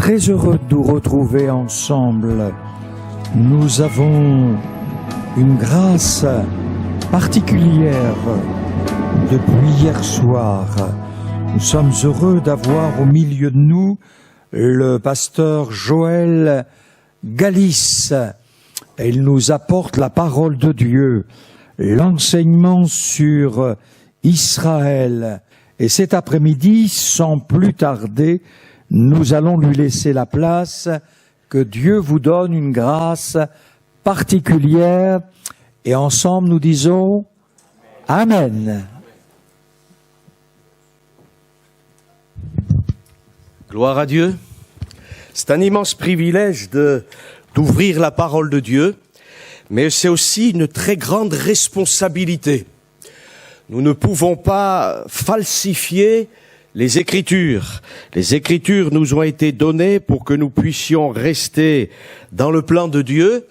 Très heureux de nous retrouver ensemble. Nous avons une grâce particulière depuis hier soir. Nous sommes heureux d'avoir au milieu de nous le pasteur Joël Galis. Il nous apporte la parole de Dieu, l'enseignement sur Israël. Et cet après-midi, sans plus tarder, nous allons lui laisser la place. Que Dieu vous donne une grâce particulière. Et ensemble, nous disons Amen. Gloire à Dieu. C'est un immense privilège d'ouvrir la parole de Dieu, mais c'est aussi une très grande responsabilité. Nous ne pouvons pas falsifier les Écritures. Les Écritures nous ont été données pour que nous puissions rester dans le plan de Dieu.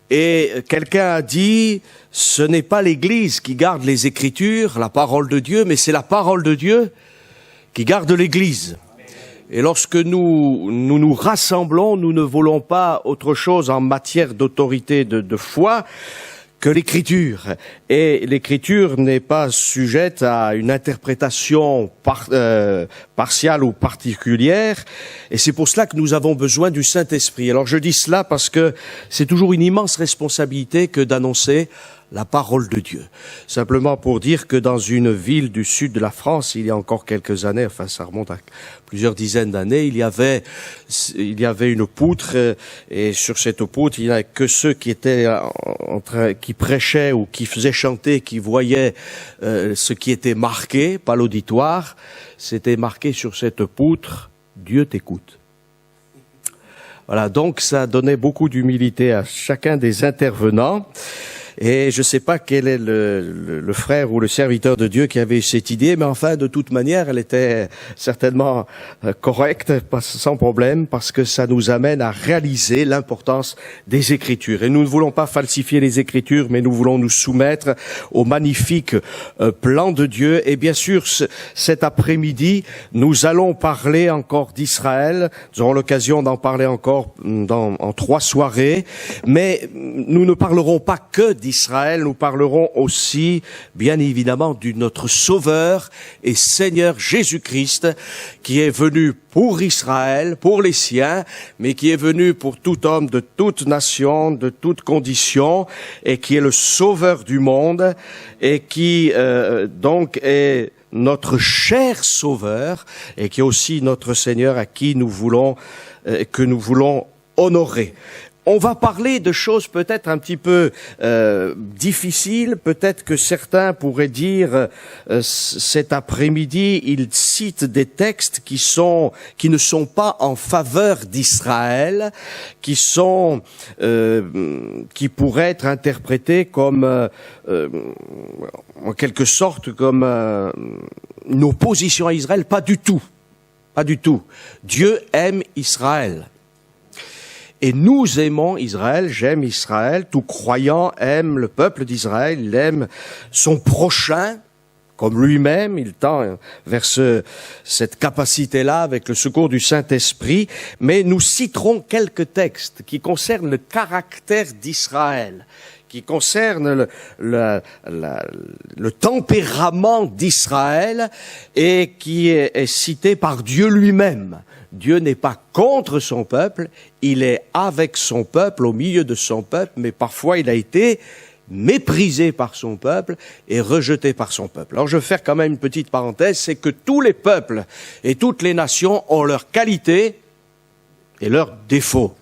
Et quelqu'un a dit, ce n'est pas l'Église qui garde les Écritures, la parole de Dieu, mais c'est la parole de Dieu qui garde l'Église. Et lorsque nous rassemblons, nous ne voulons pas autre chose en matière d'autorité de foi que l'Écriture. Et l'Écriture n'est pas sujette à une interprétation partiale ou particulière. Et c'est pour cela que nous avons besoin du Saint-Esprit. Alors je dis cela parce que c'est toujours une immense responsabilité que d'annoncer la parole de Dieu. Simplement pour dire que dans une ville du sud de la France, il y a encore quelques années, enfin ça remonte à plusieurs dizaines d'années, il y avait une poutre, et sur cette poutre, il n'y avait que ceux qui étaient qui prêchaient ou qui faisaient chanter, qui voyaient ce qui était marqué, pas l'auditoire. C'était marqué sur cette poutre, Dieu t'écoute. Voilà, donc ça donnait beaucoup d'humilité à chacun des intervenants. Et je ne sais pas quel est le frère ou le serviteur de Dieu qui avait eu cette idée, mais enfin, de toute manière, elle était certainement correcte, sans problème, parce que ça nous amène à réaliser l'importance des Écritures. Et nous ne voulons pas falsifier les Écritures, mais nous voulons nous soumettre au magnifique plan de Dieu. Et bien sûr, cet après-midi, nous allons parler encore d'Israël. Nous aurons l'occasion d'en parler encore en 3 soirées, mais nous ne parlerons pas que d'Israël, nous parlerons aussi, bien évidemment, de notre Sauveur et Seigneur Jésus-Christ, qui est venu pour Israël, pour les siens, mais qui est venu pour tout homme de toute nation, de toute condition, et qui est le Sauveur du monde, et qui donc est notre cher Sauveur, et qui est aussi notre Seigneur à qui nous voulons honorer. On va parler de choses peut-être un petit peu difficiles. Peut-être que certains pourraient dire cet après-midi, ils citent des textes qui ne sont pas en faveur d'Israël, qui pourraient être interprétés comme en quelque sorte comme une opposition à Israël. Pas du tout. Pas du tout. Dieu aime Israël. Et nous aimons Israël, j'aime Israël, tout croyant aime le peuple d'Israël, il aime son prochain comme lui-même, il tend vers cette capacité-là avec le secours du Saint-Esprit, mais nous citerons quelques textes qui concernent le caractère d'Israël, qui concernent le tempérament d'Israël et qui est cité par Dieu lui-même. Dieu n'est pas contre son peuple, il est avec son peuple, au milieu de son peuple, mais parfois il a été méprisé par son peuple et rejeté par son peuple. Alors je vais faire quand même une petite parenthèse, c'est que tous les peuples et toutes les nations ont leurs qualités et leurs défauts.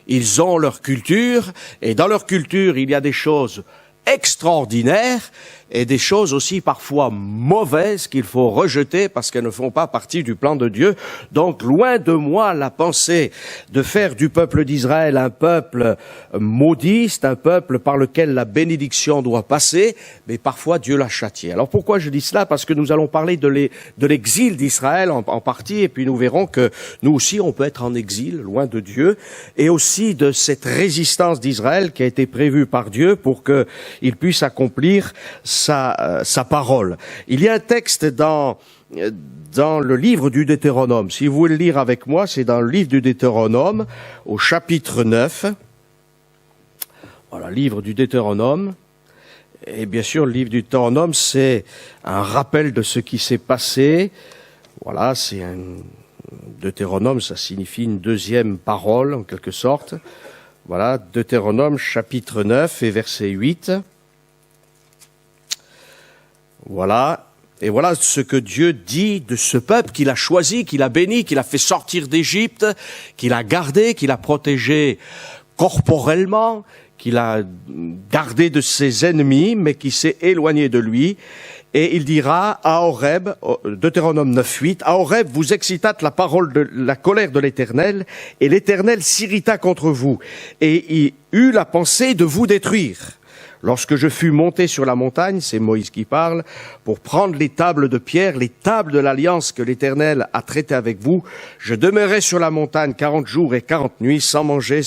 Ils ont leur culture, et dans leur culture, il y a des choses extraordinaires et des choses aussi parfois mauvaises qu'il faut rejeter parce qu'elles ne font pas partie du plan de Dieu. Donc loin de moi la pensée de faire du peuple d'Israël un peuple maudit, c'est un peuple par lequel la bénédiction doit passer, mais parfois Dieu l'a châtié. Alors pourquoi je dis cela? Parce que nous allons parler de l'exil d'Israël en partie, et puis nous verrons que nous aussi on peut être en exil, loin de Dieu, et aussi de cette résistance d'Israël qui a été prévue par Dieu pour qu'il puisse accomplir sa parole. Il y a un texte dans dans le livre du Deutéronome. Si vous voulez le lire avec moi, c'est dans le livre du Deutéronome, au chapitre 9. Voilà, livre du Deutéronome. Et bien sûr, le livre du Deutéronome, c'est un rappel de ce qui s'est passé. Voilà, c'est un Deutéronome, ça signifie une deuxième parole, en quelque sorte. Voilà, Deutéronome, chapitre 9 et verset 8. Voilà. Et voilà ce que Dieu dit de ce peuple qu'il a choisi, qu'il a béni, qu'il a fait sortir d'Égypte, qu'il a gardé, qu'il a protégé corporellement, qu'il a gardé de ses ennemis, mais qui s'est éloigné de lui. Et il dira à Horeb, Deutéronome 9.8, à Horeb vous excitâtes la parole de la colère de l'Éternel, et l'Éternel s'irrita contre vous, et il eut la pensée de vous détruire. Lorsque je fus monté sur la montagne, c'est Moïse qui parle, pour prendre les tables de pierre, les tables de l'alliance que l'Éternel a traitées avec vous, je demeurai sur la montagne 40 jours et 40 nuits, sans manger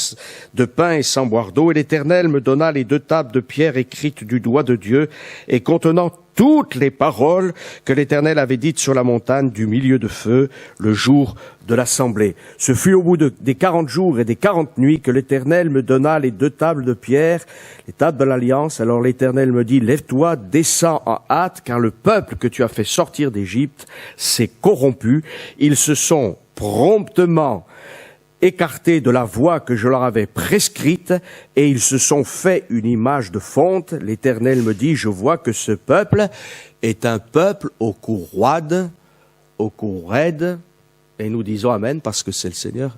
de pain et sans boire d'eau, et l'Éternel me donna les 2 tables de pierre écrites du doigt de Dieu, et contenant toutes les paroles que l'Éternel avait dites sur la montagne du milieu de feu, le jour de l'assemblée. Ce fut au bout des 40 jours et des 40 nuits que l'Éternel me donna les 2 tables de pierre, les tables de l'Alliance. Alors l'Éternel me dit, lève-toi, descends en hâte, car le peuple que tu as fait sortir d'Égypte s'est corrompu. Ils se sont promptement écartés de la voie que je leur avais prescrite, et ils se sont fait une image de fonte. L'Éternel me dit, je vois que ce peuple est un peuple au cou roide, au cou raide, et nous disons Amen parce que c'est le Seigneur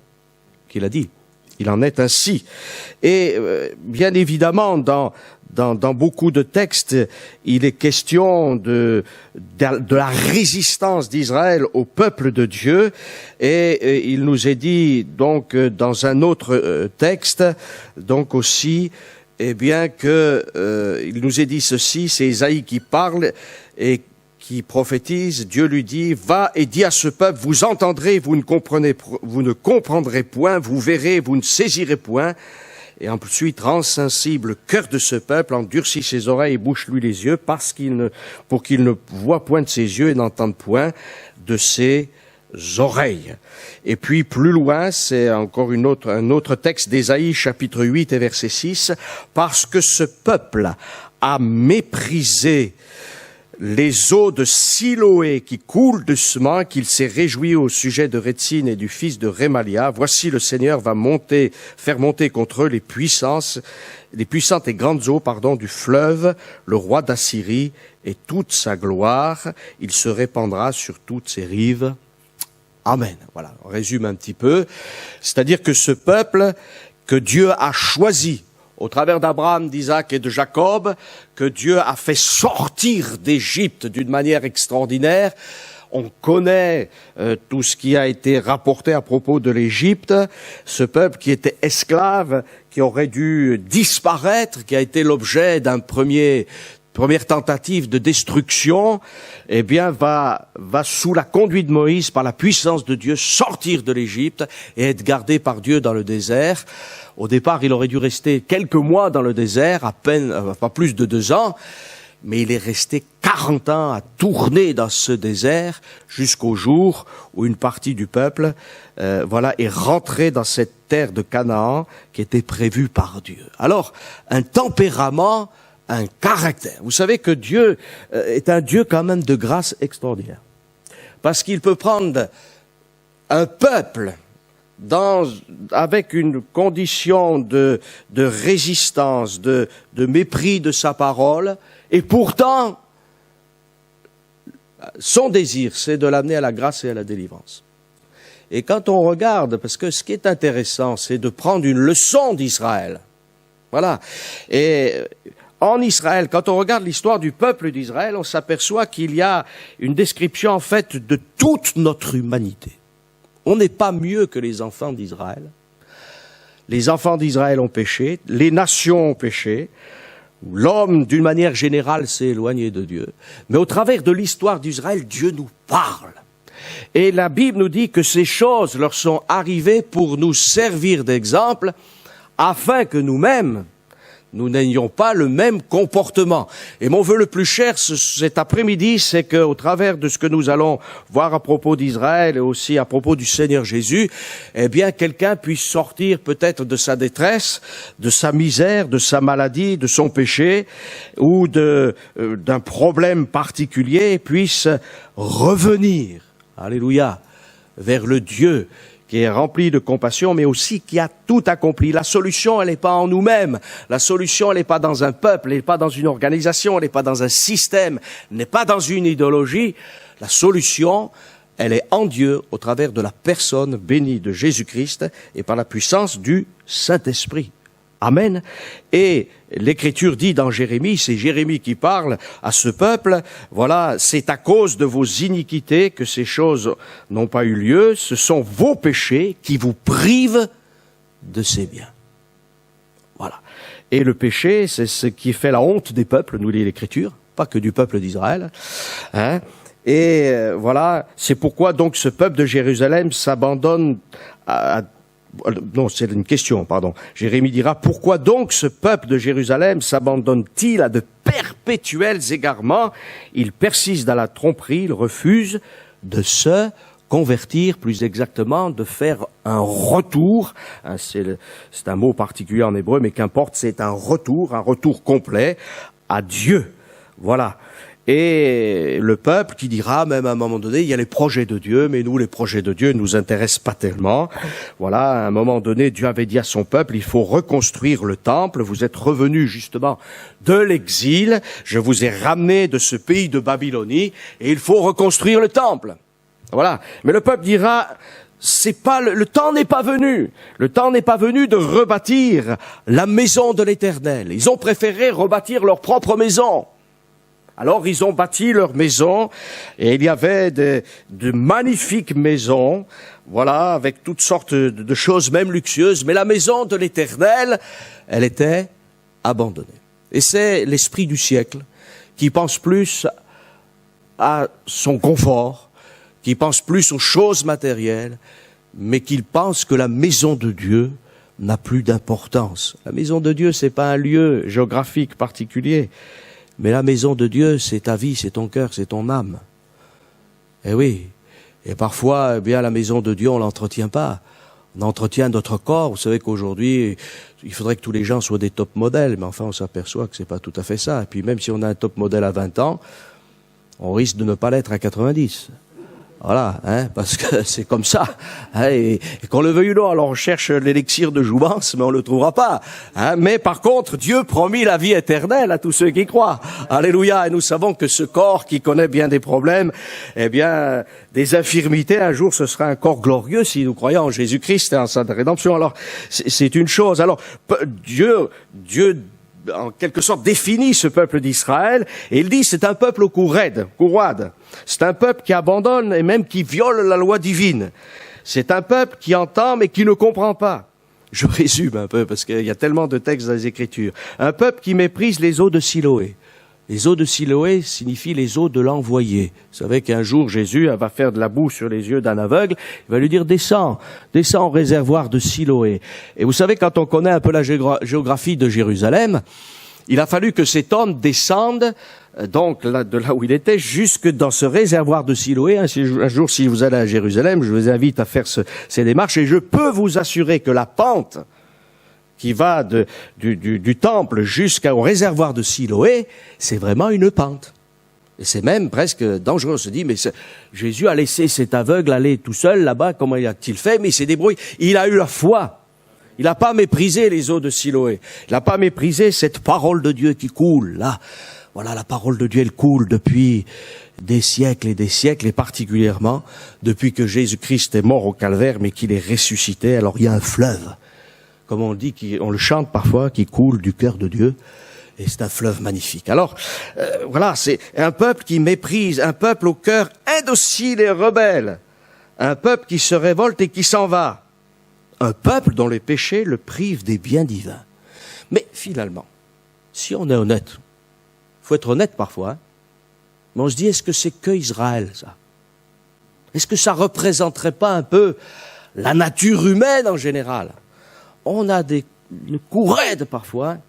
qui l'a dit. Il en est ainsi. Et bien évidemment, dans beaucoup de textes, il est question de la résistance d'Israël au peuple de Dieu. Et il nous est dit, donc, dans un autre texte, donc aussi, eh bien que il nous est dit ceci, c'est Isaïe qui parle et qui prophétise. Dieu lui dit, va et dis à ce peuple, vous entendrez, vous ne comprendrez point, vous verrez, vous ne saisirez point. Et ensuite, rends sensible le cœur de ce peuple, endurcis ses oreilles et bouche-lui les yeux, pour qu'il ne voie point de ses yeux et n'entende point de ses oreilles. Et puis plus loin, c'est encore un autre texte d'Ésaïe, chapitre 8 et verset 6, parce que ce peuple a méprisé les eaux de Siloé qui coulent doucement, qu'il s'est réjoui au sujet de Rétsine et du fils de Rémalia. Voici le Seigneur va faire monter contre eux les puissantes et grandes eaux, du fleuve, le roi d'Assyrie et toute sa gloire. Il se répandra sur toutes ses rives. Amen. Voilà, on résume un petit peu. C'est-à-dire que ce peuple que Dieu a choisi, au travers d'Abraham, d'Isaac et de Jacob, que Dieu a fait sortir d'Égypte d'une manière extraordinaire. On connaît tout ce qui a été rapporté à propos de l'Égypte, ce peuple qui était esclave, qui aurait dû disparaître, qui a été l'objet d'une première tentative de destruction, eh bien va sous la conduite de Moïse, par la puissance de Dieu, sortir de l'Égypte et être gardé par Dieu dans le désert. Au départ, il aurait dû rester quelques mois dans le désert, à peine, pas plus de 2 ans, mais il est resté 40 ans à tourner dans ce désert jusqu'au jour où une partie du peuple, est rentrée dans cette terre de Canaan qui était prévue par Dieu. Alors, un tempérament, un caractère. Vous savez que Dieu est un Dieu quand même de grâce extraordinaire, parce qu'il peut prendre un peuple avec une condition de résistance, de mépris de sa parole, et pourtant, son désir, c'est de l'amener à la grâce et à la délivrance. Et quand on regarde, parce que ce qui est intéressant, c'est de prendre une leçon d'Israël. Voilà. Et en Israël, quand on regarde l'histoire du peuple d'Israël, on s'aperçoit qu'il y a une description, en fait, de toute notre humanité. On n'est pas mieux que les enfants d'Israël. Les enfants d'Israël ont péché, les nations ont péché, l'homme, d'une manière générale, s'est éloigné de Dieu. Mais au travers de l'histoire d'Israël, Dieu nous parle. Et la Bible nous dit que ces choses leur sont arrivées pour nous servir d'exemple, afin que nous-mêmes, nous n'ayons pas le même comportement. Et mon vœu le plus cher cet après-midi, c'est qu'au travers de ce que nous allons voir à propos d'Israël et aussi à propos du Seigneur Jésus, eh bien, quelqu'un puisse sortir peut-être de sa détresse, de sa misère, de sa maladie, de son péché ou d'un problème particulier et puisse revenir, alléluia, vers le Dieu qui est rempli de compassion, mais aussi qui a tout accompli. La solution, elle n'est pas en nous-mêmes. La solution, elle n'est pas dans un peuple, elle n'est pas dans une organisation, elle n'est pas dans un système, elle n'est pas dans une idéologie. La solution, elle est en Dieu, au travers de la personne bénie de Jésus-Christ et par la puissance du Saint-Esprit. Amen. Et l'Écriture dit dans Jérémie, c'est Jérémie qui parle à ce peuple, voilà, c'est à cause de vos iniquités que ces choses n'ont pas eu lieu, ce sont vos péchés qui vous privent de ces biens. Voilà. Et le péché, c'est ce qui fait la honte des peuples, nous dit l'Écriture, pas que du peuple d'Israël, hein. Et voilà, c'est pourquoi donc ce peuple de Jérusalem s'abandonne non, c'est une question, pardon. Jérémie dira, pourquoi donc ce peuple de Jérusalem s'abandonne-t-il à de perpétuels égarements? Il persiste dans la tromperie, il refuse de se convertir, plus exactement, de faire un retour. C'est un mot particulier en hébreu, mais qu'importe, c'est un retour complet à Dieu. Voilà. Et le peuple qui dira, même à un moment donné, il y a les projets de Dieu, mais nous, les projets de Dieu ne nous intéressent pas tellement. Voilà, à un moment donné, Dieu avait dit à son peuple, il faut reconstruire le temple. Vous êtes revenus justement de l'exil. Je vous ai ramené de ce pays de Babylonie et il faut reconstruire le temple. Voilà. Mais le peuple dira, c'est pas le temps n'est pas venu. Le temps n'est pas venu de rebâtir la maison de l'Éternel. Ils ont préféré rebâtir leur propre maison. Alors ils ont bâti leur maison et il y avait de magnifiques maisons, voilà, avec toutes sortes de choses, même luxueuses. Mais la maison de l'Éternel, elle était abandonnée. Et c'est l'esprit du siècle qui pense plus à son confort, qui pense plus aux choses matérielles, mais qui pense que la maison de Dieu n'a plus d'importance. La maison de Dieu, c'est pas un lieu géographique particulier. Mais la maison de Dieu, c'est ta vie, c'est ton cœur, c'est ton âme. Eh oui. Et parfois, eh bien, la maison de Dieu, on l'entretient pas. On entretient notre corps. Vous savez qu'aujourd'hui, il faudrait que tous les gens soient des top modèles. Mais enfin, on s'aperçoit que c'est pas tout à fait ça. Et puis même si on a un top modèle à 20 ans, on risque de ne pas l'être à 90. Voilà, hein, parce que c'est comme ça. Hein, et qu'on le veuille ou non, alors on cherche l'élixir de jouvence, mais on le trouvera pas. Hein, mais par contre, Dieu promit la vie éternelle à tous ceux qui croient. Alléluia. Et nous savons que ce corps qui connaît bien des problèmes, eh bien, des infirmités, un jour, ce sera un corps glorieux si nous croyons en Jésus-Christ et en sa rédemption. Alors, c'est une chose. Alors, Dieu, en quelque sorte, définit ce peuple d'Israël, et il dit, c'est un peuple au cou raide, courroide. C'est un peuple qui abandonne et même qui viole la loi divine. C'est un peuple qui entend mais qui ne comprend pas. Je résume un peu, parce qu'il y a tellement de textes dans les Écritures. Un peuple qui méprise les eaux de Siloé. Les eaux de Siloé signifient les eaux de l'envoyé. Vous savez qu'un jour, Jésus va faire de la boue sur les yeux d'un aveugle. Il va lui dire, descends au réservoir de Siloé. Et vous savez, quand on connaît un peu la géographie de Jérusalem, il a fallu que cet homme descende, donc de là où il était, jusque dans ce réservoir de Siloé. Un jour, si vous allez à Jérusalem, je vous invite à faire ces démarches. Et je peux vous assurer que la pente qui va du temple jusqu'au réservoir de Siloé, c'est vraiment une pente. Et c'est même presque dangereux. On se dit, mais Jésus a laissé cet aveugle aller tout seul là-bas, comment a-t-il fait? Mais il s'est débrouillé. Il a eu la foi. Il n'a pas méprisé les eaux de Siloé. Il n'a pas méprisé cette parole de Dieu qui coule là. Voilà, la parole de Dieu, elle coule depuis des siècles, et particulièrement depuis que Jésus-Christ est mort au calvaire, mais qu'il est ressuscité. Alors il y a un fleuve, comme on dit, on le chante parfois, qui coule du cœur de Dieu, et c'est un fleuve magnifique. Alors, voilà, c'est un peuple qui méprise, un peuple au cœur indocile et rebelle, un peuple qui se révolte et qui s'en va, un peuple dont les péchés le privent des biens divins. Mais finalement, si on est honnête, faut être honnête parfois, hein, mais on se dit, est-ce que c'est que Israël, ça? Est-ce que ça représenterait pas un peu la nature humaine en général? On a le cou raide parfois, hein.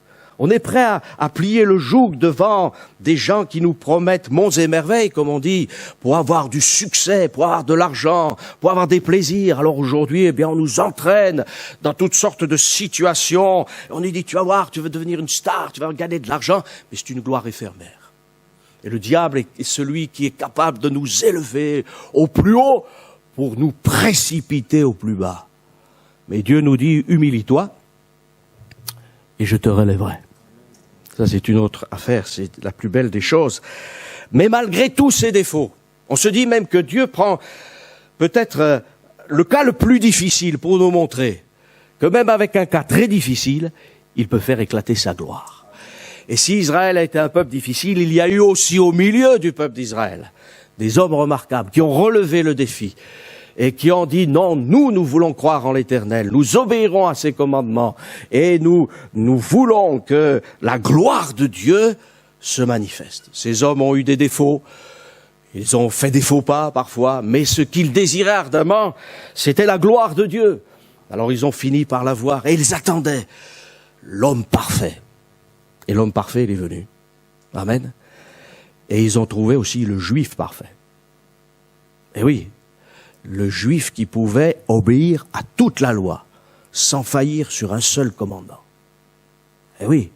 On est prêt à plier le joug devant des gens qui nous promettent monts et merveilles, comme on dit, pour avoir du succès, pour avoir de l'argent, pour avoir des plaisirs. Alors aujourd'hui, eh bien, on nous entraîne dans toutes sortes de situations. On nous dit, tu vas voir, tu veux devenir une star, tu vas gagner de l'argent, mais c'est une gloire éphémère. Et le diable est celui qui est capable de nous élever au plus haut pour nous précipiter au plus bas. Mais Dieu nous dit, humilie-toi et je te relèverai. Ça, c'est une autre affaire, c'est la plus belle des choses. Mais malgré tous ces défauts, on se dit même que Dieu prend peut-être le cas le plus difficile pour nous montrer que même avec un cas très difficile, il peut faire éclater sa gloire. Et si Israël a été un peuple difficile, il y a eu aussi au milieu du peuple d'Israël des hommes remarquables qui ont relevé le défi et qui ont dit non, nous voulons croire en l'Éternel, nous obéirons à ses commandements et nous voulons que la gloire de Dieu se manifeste. Ces hommes ont eu des défauts, ils ont fait des faux pas parfois, mais ce qu'ils désiraient ardemment, c'était la gloire de Dieu. Alors ils ont fini par la voir et ils attendaient l'homme parfait. Et l'homme parfait, il est venu. Amen. Et ils ont trouvé aussi le juif parfait. Et oui, le juif qui pouvait obéir à toute la loi, sans faillir sur un seul commandement. Et oui,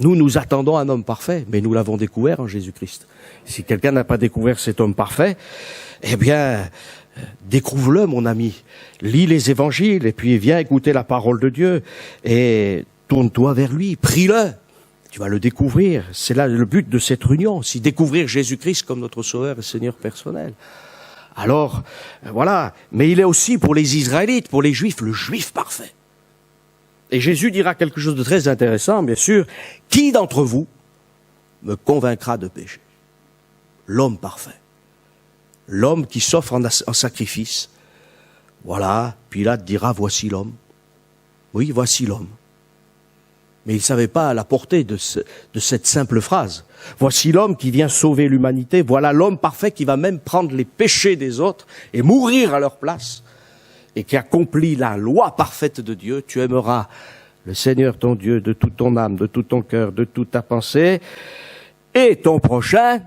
nous attendons un homme parfait, mais nous l'avons découvert en Jésus-Christ. Si quelqu'un n'a pas découvert cet homme parfait, eh bien, découvre-le, mon ami. Lis les évangiles, et puis viens écouter la parole de Dieu, et tourne-toi vers lui, prie-le. Tu vas le découvrir. C'est là le but de cette réunion, c'est découvrir Jésus-Christ comme notre Sauveur et Seigneur personnel. Alors, voilà. Mais il est aussi pour les Israélites, pour les Juifs, le Juif parfait. Et Jésus dira quelque chose de très intéressant, bien sûr. Qui d'entre vous me convaincra de péché? L'homme parfait. L'homme qui s'offre en sacrifice. Voilà. Pilate dira, voici l'homme. Oui, voici l'homme. Mais il ne savait pas la portée de cette simple phrase. Voici l'homme qui vient sauver l'humanité. Voilà l'homme parfait qui va même prendre les péchés des autres et mourir à leur place. Et qui accomplit la loi parfaite de Dieu. Tu aimeras le Seigneur ton Dieu de toute ton âme, de tout ton cœur, de toute ta pensée, et ton prochain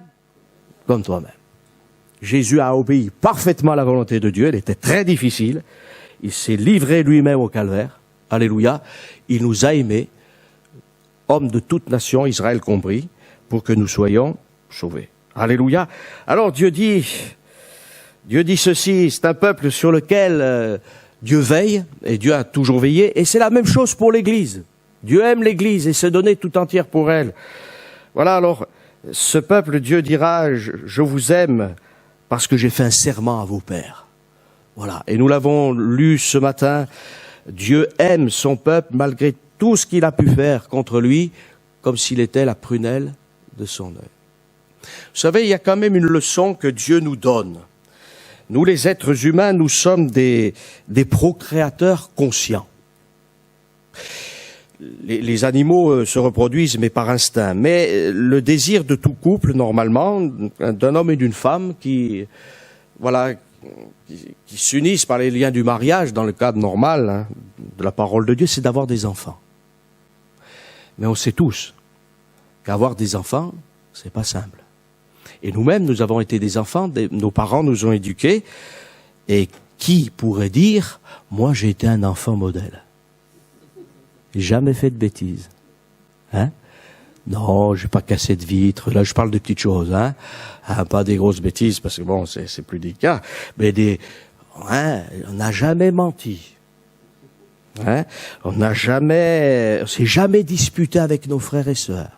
comme toi-même. Jésus a obéi parfaitement à la volonté de Dieu. Elle était très difficile. Il s'est livré lui-même au calvaire. Alléluia. Il nous a aimés, hommes de toute nation, Israël compris, pour que nous soyons sauvés. Alléluia. Alors Dieu dit ceci, c'est un peuple sur lequel Dieu veille, et Dieu a toujours veillé, et c'est la même chose pour l'Église. Dieu aime l'Église et s'est donné tout entière pour elle. Voilà, alors, ce peuple, Dieu dira, je vous aime parce que j'ai fait un serment à vos pères. Voilà, et nous l'avons lu ce matin, Dieu aime son peuple malgré tout ce qu'il a pu faire contre lui, comme s'il était la prunelle de son œil. Vous savez, il y a quand même une leçon que Dieu nous donne. Nous, les êtres humains, nous sommes des procréateurs conscients. Les animaux se reproduisent, mais par instinct. Mais le désir de tout couple, normalement, d'un homme et d'une femme qui s'unissent par les liens du mariage, dans le cadre normal de la parole de Dieu, c'est d'avoir des enfants. Mais on sait tous qu'avoir des enfants, c'est pas simple. Et nous-mêmes, nous avons été des enfants, nos parents nous ont éduqués. Et qui pourrait dire, moi j'ai été un enfant modèle? Jamais fait de bêtises. Hein? Non, j'ai pas cassé de vitre. Là, je parle de petites choses, hein. Pas des grosses bêtises, parce que bon, c'est plus délicat. Mais on n'a jamais menti. Hein? On s'est jamais disputé avec nos frères et sœurs.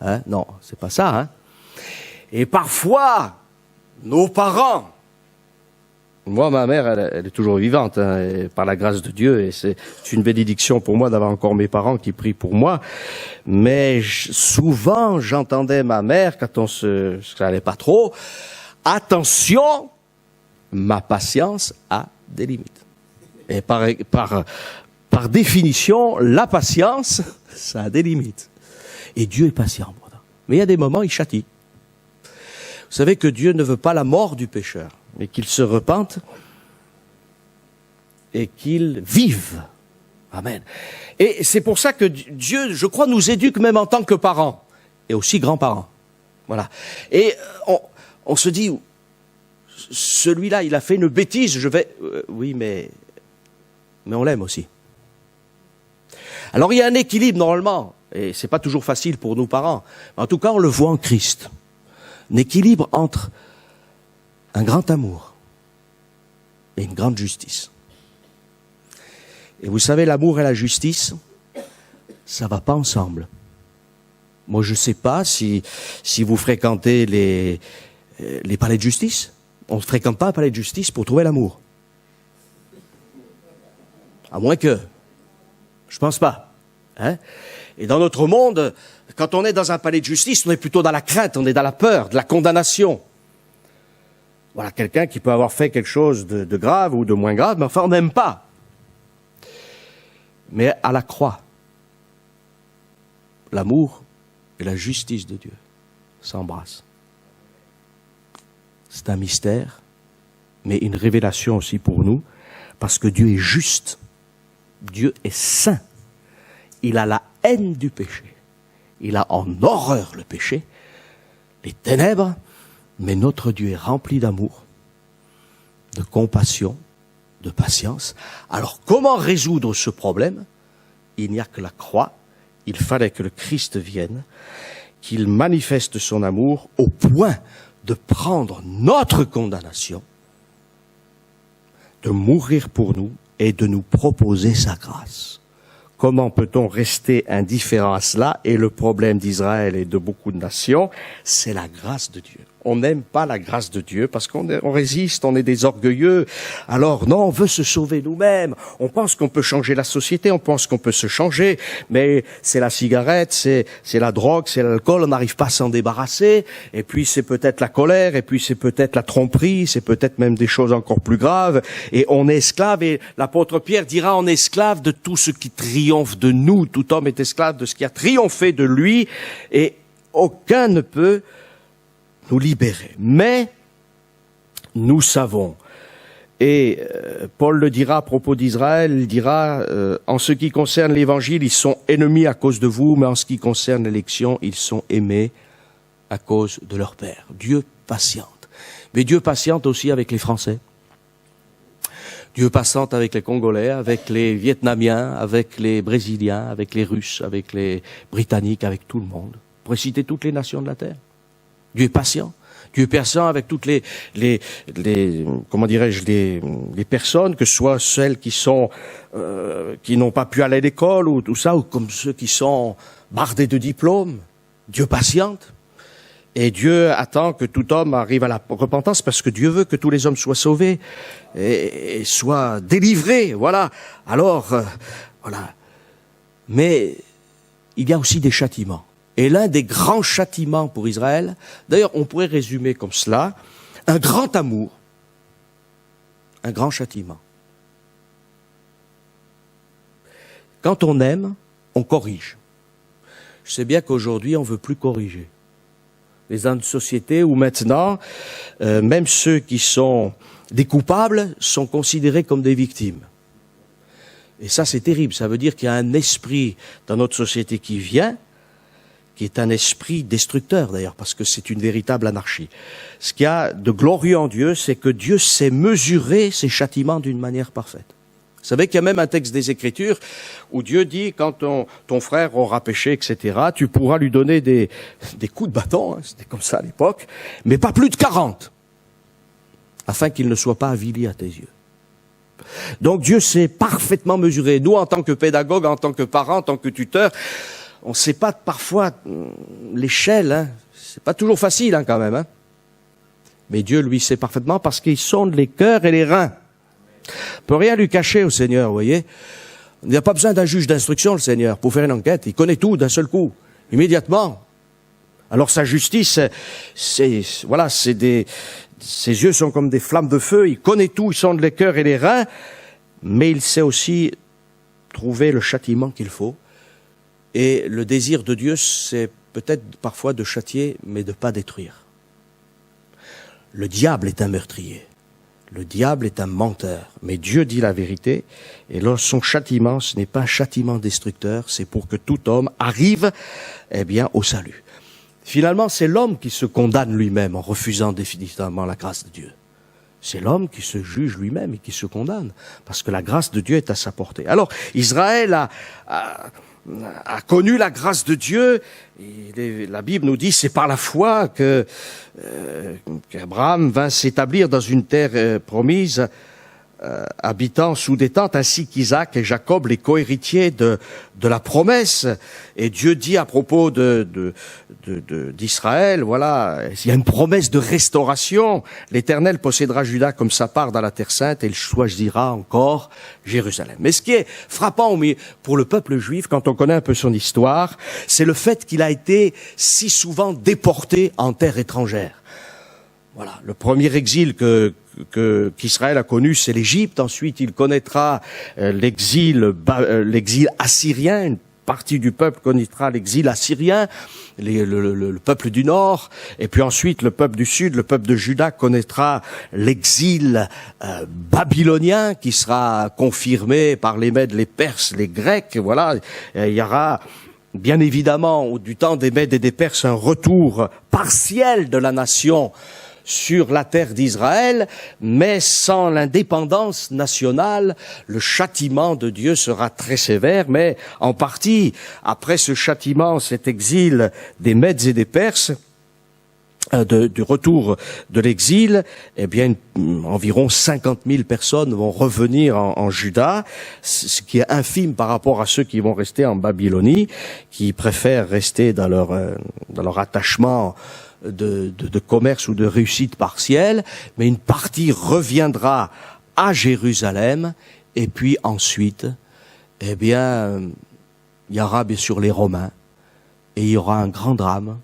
Hein? Non, c'est pas ça, hein. Et parfois, nos parents, moi, ma mère, elle est toujours vivante, hein, et par la grâce de Dieu, et c'est une bénédiction pour moi d'avoir encore mes parents qui prient pour moi. Mais souvent, j'entendais ma mère, quand ça allait pas trop, attention, ma patience a des limites. Et par définition, la patience, ça a des limites. Et Dieu est patient, pourtant. Mais il y a des moments, il châtie. Vous savez que Dieu ne veut pas la mort du pécheur, mais qu'il se repente et qu'il vive Amen. Et c'est pour ça que Dieu, je crois, nous éduque même en tant que parents et aussi grands-parents. Voilà. Et on se dit, celui-là, il a fait une bêtise, je vais... oui, mais on l'aime aussi. Alors il y a un équilibre normalement, et c'est pas toujours facile pour nous parents, mais en tout cas on le voit en Christ. Un équilibre entre un grand amour et une grande justice. Et vous savez, l'amour et la justice, ça va pas ensemble. Moi, je sais pas si vous fréquentez les palais de justice. On ne fréquente pas un palais de justice pour trouver l'amour. À moins que... Je pense pas. Hein? Et dans notre monde, quand on est dans un palais de justice, on est plutôt dans la crainte, on est dans la peur, de la condamnation. Voilà, quelqu'un qui peut avoir fait quelque chose de grave ou de moins grave, mais enfin, on n'aime pas. Mais à la croix, l'amour et la justice de Dieu s'embrassent. C'est un mystère, mais une révélation aussi pour nous, parce que Dieu est juste. Dieu est saint. Il a la haine du péché. Il a en horreur le péché, les ténèbres, mais notre Dieu est rempli d'amour, de compassion, de patience. Alors comment résoudre ce problème? Il n'y a que la croix. Il fallait que le Christ vienne, qu'il manifeste son amour au point de prendre notre condamnation, de mourir pour nous et de nous proposer sa grâce. Comment peut-on rester indifférent à cela? Et le problème d'Israël et de beaucoup de nations, c'est la grâce de Dieu. On n'aime pas la grâce de Dieu parce qu'on résiste, on est des orgueilleux. Alors non, on veut se sauver nous-mêmes. On pense qu'on peut changer la société, on pense qu'on peut se changer, mais c'est la cigarette, c'est la drogue, c'est l'alcool, on n'arrive pas à s'en débarrasser. Et puis c'est peut-être la colère, et puis c'est peut-être la tromperie, c'est peut-être même des choses encore plus graves. Et on est esclave, et l'apôtre Pierre dira, on est esclave de tout ce qui triomphe de nous. Tout homme est esclave de ce qui a triomphé de lui, et aucun ne peut nous libérer. Mais nous savons, et Paul le dira à propos d'Israël, il dira, en ce qui concerne l'évangile, ils sont ennemis à cause de vous, mais en ce qui concerne l'élection, ils sont aimés à cause de leur Père. Dieu patiente. Mais Dieu patiente aussi avec les Français. Dieu patiente avec les Congolais, avec les Vietnamiens, avec les Brésiliens, avec les Russes, avec les Britanniques, avec tout le monde. Vous pourrez citer toutes les nations de la terre. Dieu est patient. Dieu est patient avec toutes les comment dirais-je, les personnes, que ce soit celles qui sont qui n'ont pas pu aller à l'école ou tout ça, ou comme ceux qui sont bardés de diplômes. Dieu patiente. Et Dieu attend que tout homme arrive à la repentance, parce que Dieu veut que tous les hommes soient sauvés et soient délivrés. Voilà. Alors, voilà. Mais il y a aussi des châtiments. Et l'un des grands châtiments pour Israël, d'ailleurs on pourrait résumer comme cela, un grand amour, un grand châtiment. Quand on aime, on corrige. Je sais bien qu'aujourd'hui on ne veut plus corriger. Les dans une société où maintenant, même ceux qui sont des coupables sont considérés comme des victimes. Et ça c'est terrible, ça veut dire qu'il y a un esprit dans notre société qui vient, qui est un esprit destructeur d'ailleurs, parce que c'est une véritable anarchie. Ce qu'il y a de glorieux en Dieu, c'est que Dieu sait mesurer ses châtiments d'une manière parfaite. Vous savez qu'il y a même un texte des Écritures où Dieu dit, quand ton frère aura péché, etc., tu pourras lui donner des coups de bâton, hein, c'était comme ça à l'époque, mais pas plus de 40, afin qu'il ne soit pas avili à tes yeux. Donc Dieu sait parfaitement mesurer. Nous, en tant que pédagogue, en tant que parent, en tant que tuteur, on ne sait pas parfois l'échelle, hein. C'est pas toujours facile hein, quand même. Hein. Mais Dieu, lui, sait parfaitement, parce qu'il sonde les cœurs et les reins. On ne peut rien lui cacher au Seigneur, vous voyez. Il n'y a pas besoin d'un juge d'instruction, le Seigneur, pour faire une enquête. Il connaît tout d'un seul coup, immédiatement. Alors sa justice, ses yeux sont comme des flammes de feu. Il connaît tout, il sonde les cœurs et les reins, mais il sait aussi trouver le châtiment qu'il faut. Et le désir de Dieu, c'est peut-être parfois de châtier, mais de ne pas détruire. Le diable est un meurtrier. Le diable est un menteur, mais Dieu dit la vérité, et là, son châtiment, ce n'est pas un châtiment destructeur, c'est pour que tout homme arrive, au salut. Finalement, c'est l'homme qui se condamne lui-même en refusant définitivement la grâce de Dieu. C'est l'homme qui se juge lui-même et qui se condamne, parce que la grâce de Dieu est à sa portée. Alors, Israël a connu la grâce de Dieu. Et la Bible nous dit c'est par la foi qu'Abraham vint s'établir dans une terre promise, habitant sous des tentes, ainsi qu'Isaac et Jacob, les cohéritiers de la promesse. Et Dieu dit à propos d'Israël, voilà, il y a une promesse de restauration. L'Éternel possédera Juda comme sa part dans la terre sainte et il choisira encore Jérusalem. Mais ce qui est frappant pour le peuple juif, quand on connaît un peu son histoire, c'est le fait qu'il a été si souvent déporté en terre étrangère. Voilà, le premier exil qu'Israël a connu, c'est l'Égypte. Ensuite, il connaîtra l'exil assyrien. Une partie du peuple connaîtra l'exil assyrien, le peuple du Nord. Et puis ensuite, le peuple du Sud, le peuple de Juda connaîtra l'exil babylonien qui sera confirmé par les Mèdes, les Perses, les Grecs. Voilà, il y aura bien évidemment, du temps des Mèdes et des Perses, un retour partiel de la nation sur la terre d'Israël, mais sans l'indépendance nationale, le châtiment de Dieu sera très sévère, mais en partie, après ce châtiment, cet exil des Mèdes et des Perses, du retour de l'exil, environ 50 000 personnes vont revenir en Juda, ce qui est infime par rapport à ceux qui vont rester en Babylonie, qui préfèrent rester dans leur attachement de commerce ou de réussite partielle, mais une partie reviendra à Jérusalem, et puis ensuite, il y aura bien sûr les Romains, et il y aura un grand drame,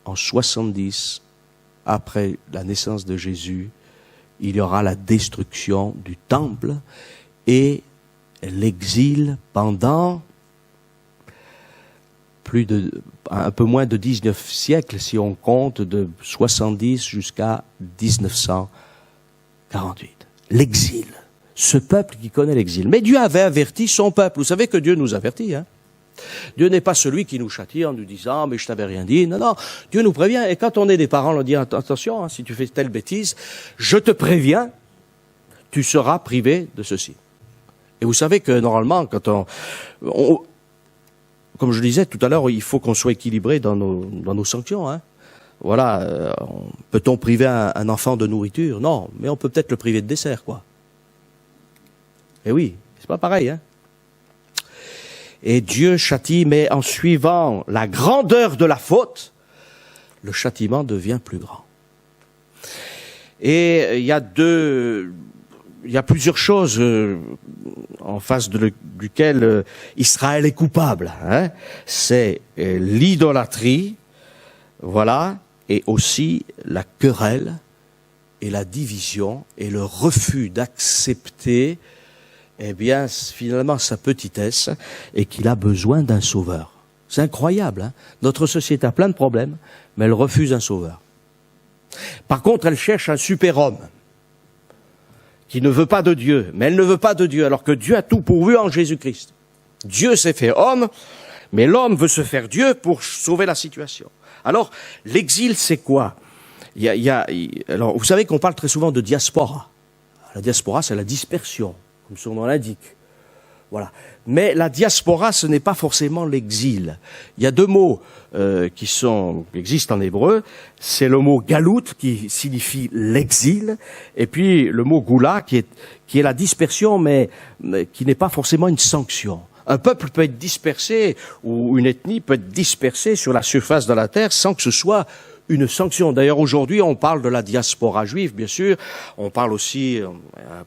en 70, après la naissance de Jésus, il y aura la destruction du temple, et l'exil pendant un peu moins de 19 siècles, si on compte de 70 jusqu'à 1948. L'exil. Ce peuple qui connaît l'exil. Mais Dieu avait averti son peuple. Vous savez que Dieu nous avertit, hein? Dieu n'est pas celui qui nous châtie en nous disant « mais je t'avais rien dit ». Non, non, Dieu nous prévient. Et quand on est des parents, on dit « attention, hein, si tu fais telle bêtise, je te préviens, tu seras privé de ceci ». Et vous savez que normalement, quand comme je disais tout à l'heure, il faut qu'on soit équilibré dans nos sanctions. Hein. Voilà, peut-on priver un enfant de nourriture? Non, mais on peut peut-être le priver de dessert, quoi. Et oui, c'est pas pareil, hein. Et Dieu châtie, mais en suivant la grandeur de la faute, le châtiment devient plus grand. Et il y a plusieurs choses en face duquel Israël est coupable. Hein. C'est l'idolâtrie, voilà, et aussi la querelle et la division et le refus d'accepter finalement sa petitesse et qu'il a besoin d'un sauveur. C'est incroyable, hein. Notre société a plein de problèmes, mais elle refuse un sauveur. Par contre, elle cherche un super-homme qui ne veut pas de Dieu, mais elle ne veut pas de Dieu, alors que Dieu a tout pourvu en Jésus-Christ. Dieu s'est fait homme, mais l'homme veut se faire Dieu pour sauver la situation. Alors, l'exil, c'est quoi? Alors, vous savez qu'on parle très souvent de diaspora. La diaspora, c'est la dispersion, comme son nom l'indique. Voilà. Mais la diaspora, ce n'est pas forcément l'exil. Il y a deux mots qui existent en hébreu. C'est le mot galout, qui signifie l'exil, et puis le mot goula, qui est la dispersion, mais qui n'est pas forcément une sanction. Un peuple peut être dispersé, ou une ethnie peut être dispersée sur la surface de la terre sans que ce soit une sanction. D'ailleurs, aujourd'hui, on parle de la diaspora juive, bien sûr. On parle aussi,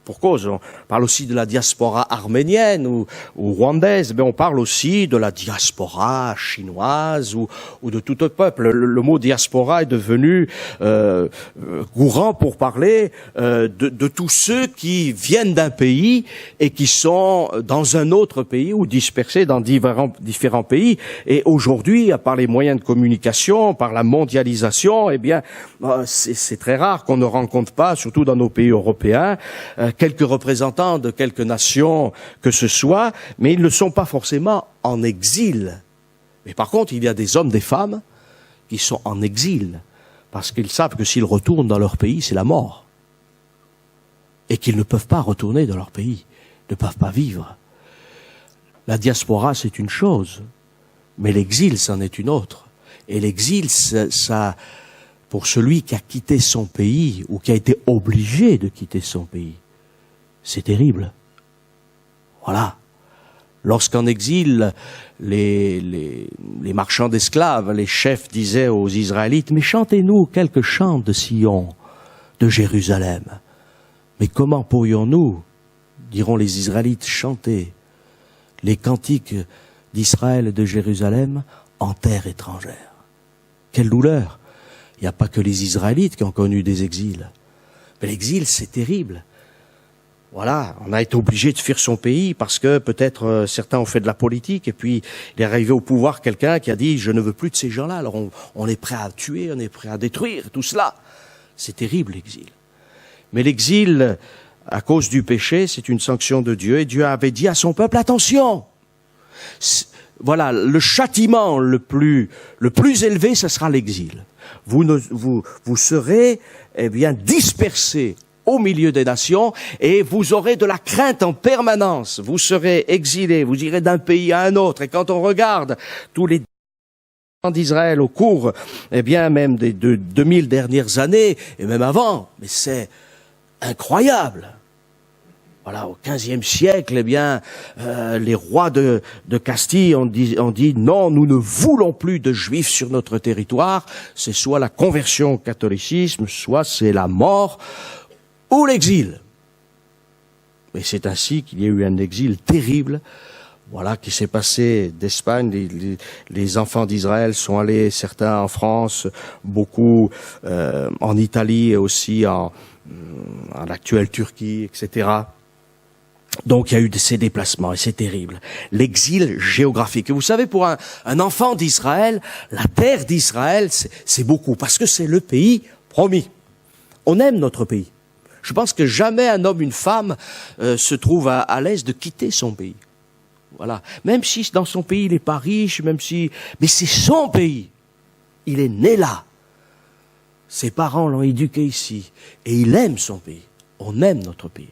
pour cause, on parle aussi de la diaspora arménienne ou rwandaise, mais on parle aussi de la diaspora chinoise ou de tout autre peuple. Le mot diaspora est devenu courant pour parler de tous ceux qui viennent d'un pays et qui sont dans un autre pays ou dispersés dans différents pays. Et aujourd'hui, par les moyens de communication, par la mondialisation, colonisation, eh bien, c'est très rare qu'on ne rencontre pas, surtout dans nos pays européens, quelques représentants de quelques nations que ce soit, mais ils ne sont pas forcément en exil. Mais par contre, il y a des hommes, des femmes, qui sont en exil, parce qu'ils savent que s'ils retournent dans leur pays, c'est la mort. Et qu'ils ne peuvent pas retourner dans leur pays, ne peuvent pas vivre. La diaspora, c'est une chose, mais l'exil, c'en est une autre. Et l'exil, ça, pour celui qui a quitté son pays, ou qui a été obligé de quitter son pays, c'est terrible. Voilà. Lorsqu'en exil, les marchands d'esclaves, les chefs disaient aux Israélites, mais chantez-nous quelques chants de Sion, de Jérusalem. Mais comment pourrions-nous, diront les Israélites, chanter les cantiques d'Israël et de Jérusalem en terre étrangère? Quelle douleur! Il n'y a pas que les Israélites qui ont connu des exils. Mais l'exil, c'est terrible. Voilà, on a été obligé de fuir son pays parce que peut-être certains ont fait de la politique et puis il est arrivé au pouvoir quelqu'un qui a dit « je ne veux plus de ces gens-là ». Alors on est prêt à tuer, on est prêt à détruire tout cela. C'est terrible l'exil. Mais l'exil, à cause du péché, c'est une sanction de Dieu et Dieu avait dit à son peuple « attention ». Voilà, le châtiment le plus élevé, ce sera l'exil. Vous serez dispersés au milieu des nations, et vous aurez de la crainte en permanence. Vous serez exilés, vous irez d'un pays à un autre. Et quand on regarde tous les d'Israël au cours, même des 2000 dernières années, et même avant, mais c'est incroyable. Voilà, au XVe siècle, les rois de Castille ont dit non, nous ne voulons plus de juifs sur notre territoire. C'est soit la conversion au catholicisme, soit c'est la mort ou l'exil. Et c'est ainsi qu'il y a eu un exil terrible, voilà, qui s'est passé d'Espagne. Les enfants d'Israël sont allés, certains en France, beaucoup en Italie et aussi en l'actuelle Turquie, etc. Donc il y a eu ces déplacements et c'est terrible. L'exil géographique. Et vous savez, pour un enfant d'Israël, la terre d'Israël, c'est beaucoup, parce que c'est le pays promis. On aime notre pays. Je pense que jamais un homme, une femme se trouve à l'aise de quitter son pays. Voilà. Même si dans son pays il n'est pas riche, mais c'est son pays. Il est né là. Ses parents l'ont éduqué ici. Et il aime son pays. On aime notre pays.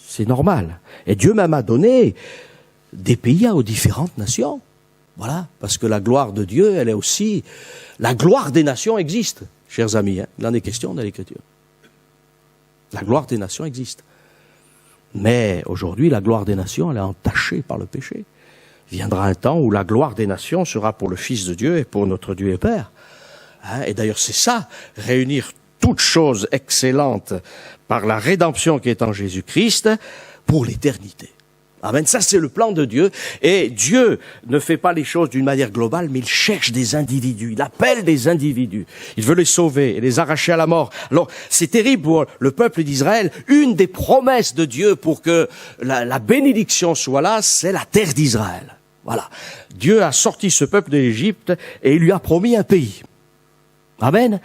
C'est normal. Et Dieu même a donné des pays aux différentes nations. Voilà. Parce que la gloire de Dieu, elle est aussi... La gloire des nations existe, chers amis. Il en est question dans l'Écriture. La gloire des nations existe. Mais aujourd'hui, la gloire des nations, elle est entachée par le péché. Il viendra un temps où la gloire des nations sera pour le Fils de Dieu et pour notre Dieu et Père. Et d'ailleurs, c'est ça, réunir toutes choses excellentes par la rédemption qui est en Jésus-Christ pour l'éternité. Amen. Ça, c'est le plan de Dieu. Et Dieu ne fait pas les choses d'une manière globale, mais il cherche des individus. Il appelle des individus. Il veut les sauver et les arracher à la mort. Alors, c'est terrible pour le peuple d'Israël. Une des promesses de Dieu pour que la bénédiction soit là, c'est la terre d'Israël. Voilà. Dieu a sorti ce peuple de l'Égypte et il lui a promis un pays. Amen.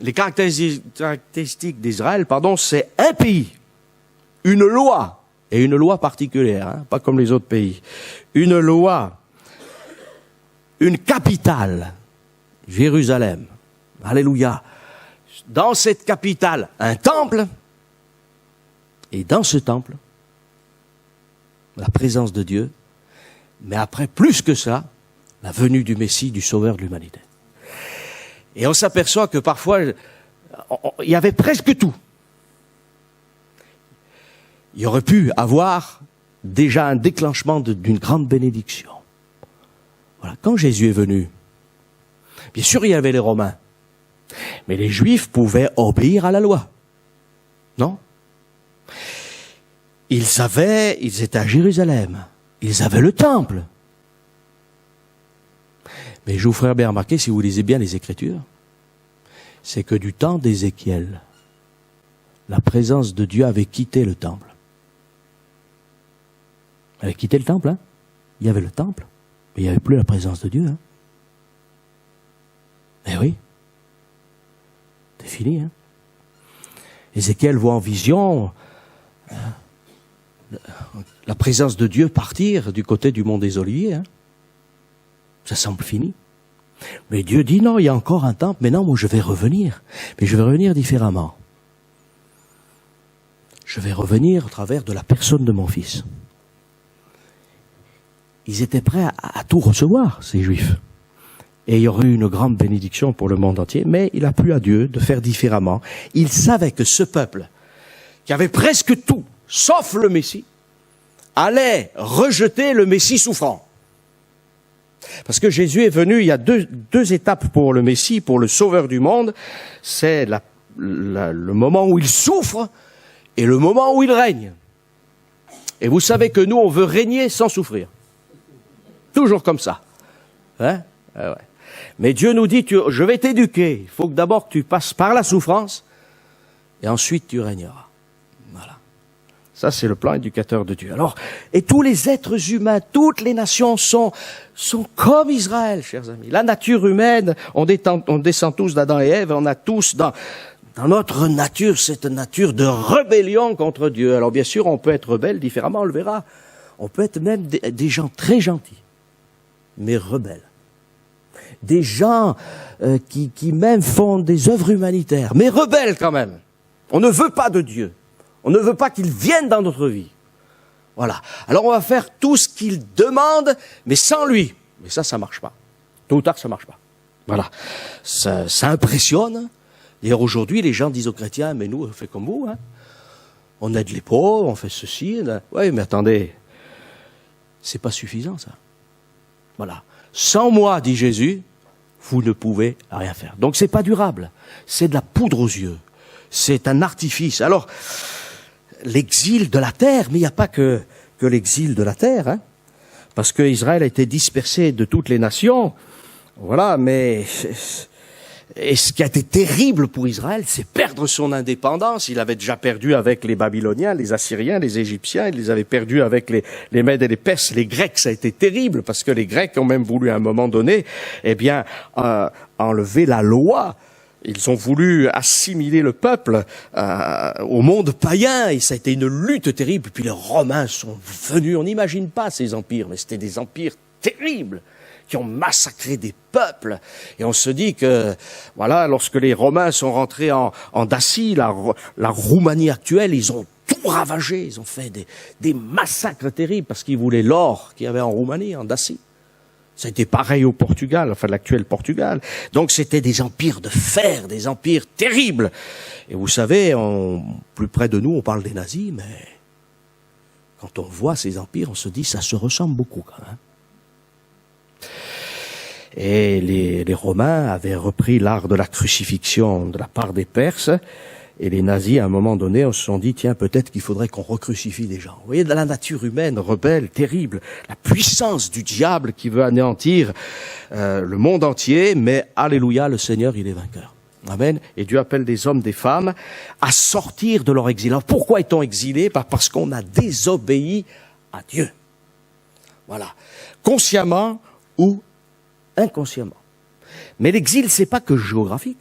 Les caractéristiques d'Israël, c'est un pays, une loi, et une loi particulière, pas comme les autres pays. Une loi, une capitale, Jérusalem. Alléluia. Dans cette capitale, un temple, et dans ce temple, la présence de Dieu, mais après, plus que ça, la venue du Messie, du Sauveur de l'humanité. Et on s'aperçoit que parfois, il y avait presque tout. Il y aurait pu avoir déjà un déclenchement d'une grande bénédiction. Voilà. Quand Jésus est venu, bien sûr, il y avait les Romains. Mais les Juifs pouvaient obéir à la loi. Non? Ils étaient à Jérusalem. Ils avaient le temple. Mais je vous ferai bien remarquer, si vous lisez bien les Écritures, c'est que du temps d'Ézéchiel, la présence de Dieu avait quitté le temple. Elle avait quitté le temple, Il y avait le temple, mais il n'y avait plus la présence de Dieu, Eh oui. fini. Hein. Ézéchiel voit en vision la présence de Dieu partir du côté du mont des Oliviers. Hein. Ça semble fini. Mais Dieu dit non, il y a encore un temple, mais non, moi je vais revenir. Mais je vais revenir différemment. Je vais revenir au travers de la personne de mon fils. Ils étaient prêts à tout recevoir, ces Juifs. Et il y aurait eu une grande bénédiction pour le monde entier, mais il a plu à Dieu de faire différemment. Il savait que ce peuple, qui avait presque tout, sauf le Messie, allait rejeter le Messie souffrant. Parce que Jésus est venu, il y a deux étapes pour le Messie, pour le Sauveur du monde. C'est le moment où il souffre et le moment où il règne. Et vous savez que nous, on veut régner sans souffrir. Toujours comme ça. Hein? Ah ouais. Mais Dieu nous dit, je vais t'éduquer. Il faut que d'abord tu passes par la souffrance et ensuite tu régneras. Voilà. Ça, c'est le plan éducateur de Dieu. Alors, et tous les êtres humains, toutes les nations sont comme Israël, chers amis. La nature humaine, on descend tous d'Adam et Ève, on a tous dans notre nature cette nature de rébellion contre Dieu. Alors bien sûr, on peut être rebelle différemment, on le verra. On peut être même des gens très gentils, mais rebelles. Des gens qui même font des œuvres humanitaires, mais rebelles quand même. On ne veut pas de Dieu. On ne veut pas qu'il vienne dans notre vie. Voilà. Alors on va faire tout ce qu'il demande, mais sans lui. Mais ça marche pas. Tôt ou tard, ça marche pas. Voilà. Ça impressionne. D'ailleurs, aujourd'hui, les gens disent aux chrétiens, mais nous, on fait comme vous. Hein. On aide les pauvres, on fait ceci. Oui, mais attendez. C'est pas suffisant, ça. Voilà. Sans moi, dit Jésus, vous ne pouvez rien faire. Donc c'est pas durable. C'est de la poudre aux yeux. C'est un artifice. Alors, l'exil de la terre, mais il n'y a pas que l'exil de la terre, hein, parce que Israël a été dispersé de toutes les nations. Voilà, mais et ce qui a été terrible pour Israël, c'est perdre son indépendance. Il avait déjà perdu avec les Babyloniens, les Assyriens, les Égyptiens, il les avait perdus avec les Mèdes et les Perses. Les Grecs, ça a été terrible, parce que les Grecs ont même voulu à un moment donné, enlever la loi. Ils ont voulu assimiler le peuple au monde païen, et ça a été une lutte terrible. Puis les Romains sont venus, on n'imagine pas ces empires, mais c'était des empires terribles, qui ont massacré des peuples. Et on se dit que, voilà, lorsque les Romains sont rentrés en Dacie, la Roumanie actuelle, ils ont tout ravagé, ils ont fait des massacres terribles, parce qu'ils voulaient l'or qu'il y avait en Roumanie, en Dacie. Ça a été pareil au Portugal, enfin l'actuel Portugal. Donc c'était des empires de fer, des empires terribles. Et vous savez, plus près de nous, on parle des nazis, mais quand on voit ces empires, on se dit ça se ressemble beaucoup quand même. Et les Romains avaient repris l'art de la crucifixion de la part des Perses. Et les nazis, à un moment donné, se sont dit, tiens, peut-être qu'il faudrait qu'on recrucifie des gens. Vous voyez, dans la nature humaine, rebelle, terrible, la puissance du diable qui veut anéantir le monde entier, mais alléluia, le Seigneur, il est vainqueur. Amen. Et Dieu appelle des hommes, des femmes à sortir de leur exil. Alors pourquoi est-on exilé? Parce qu'on a désobéi à Dieu. Voilà. Consciemment ou inconsciemment. Mais l'exil, c'est pas que géographique.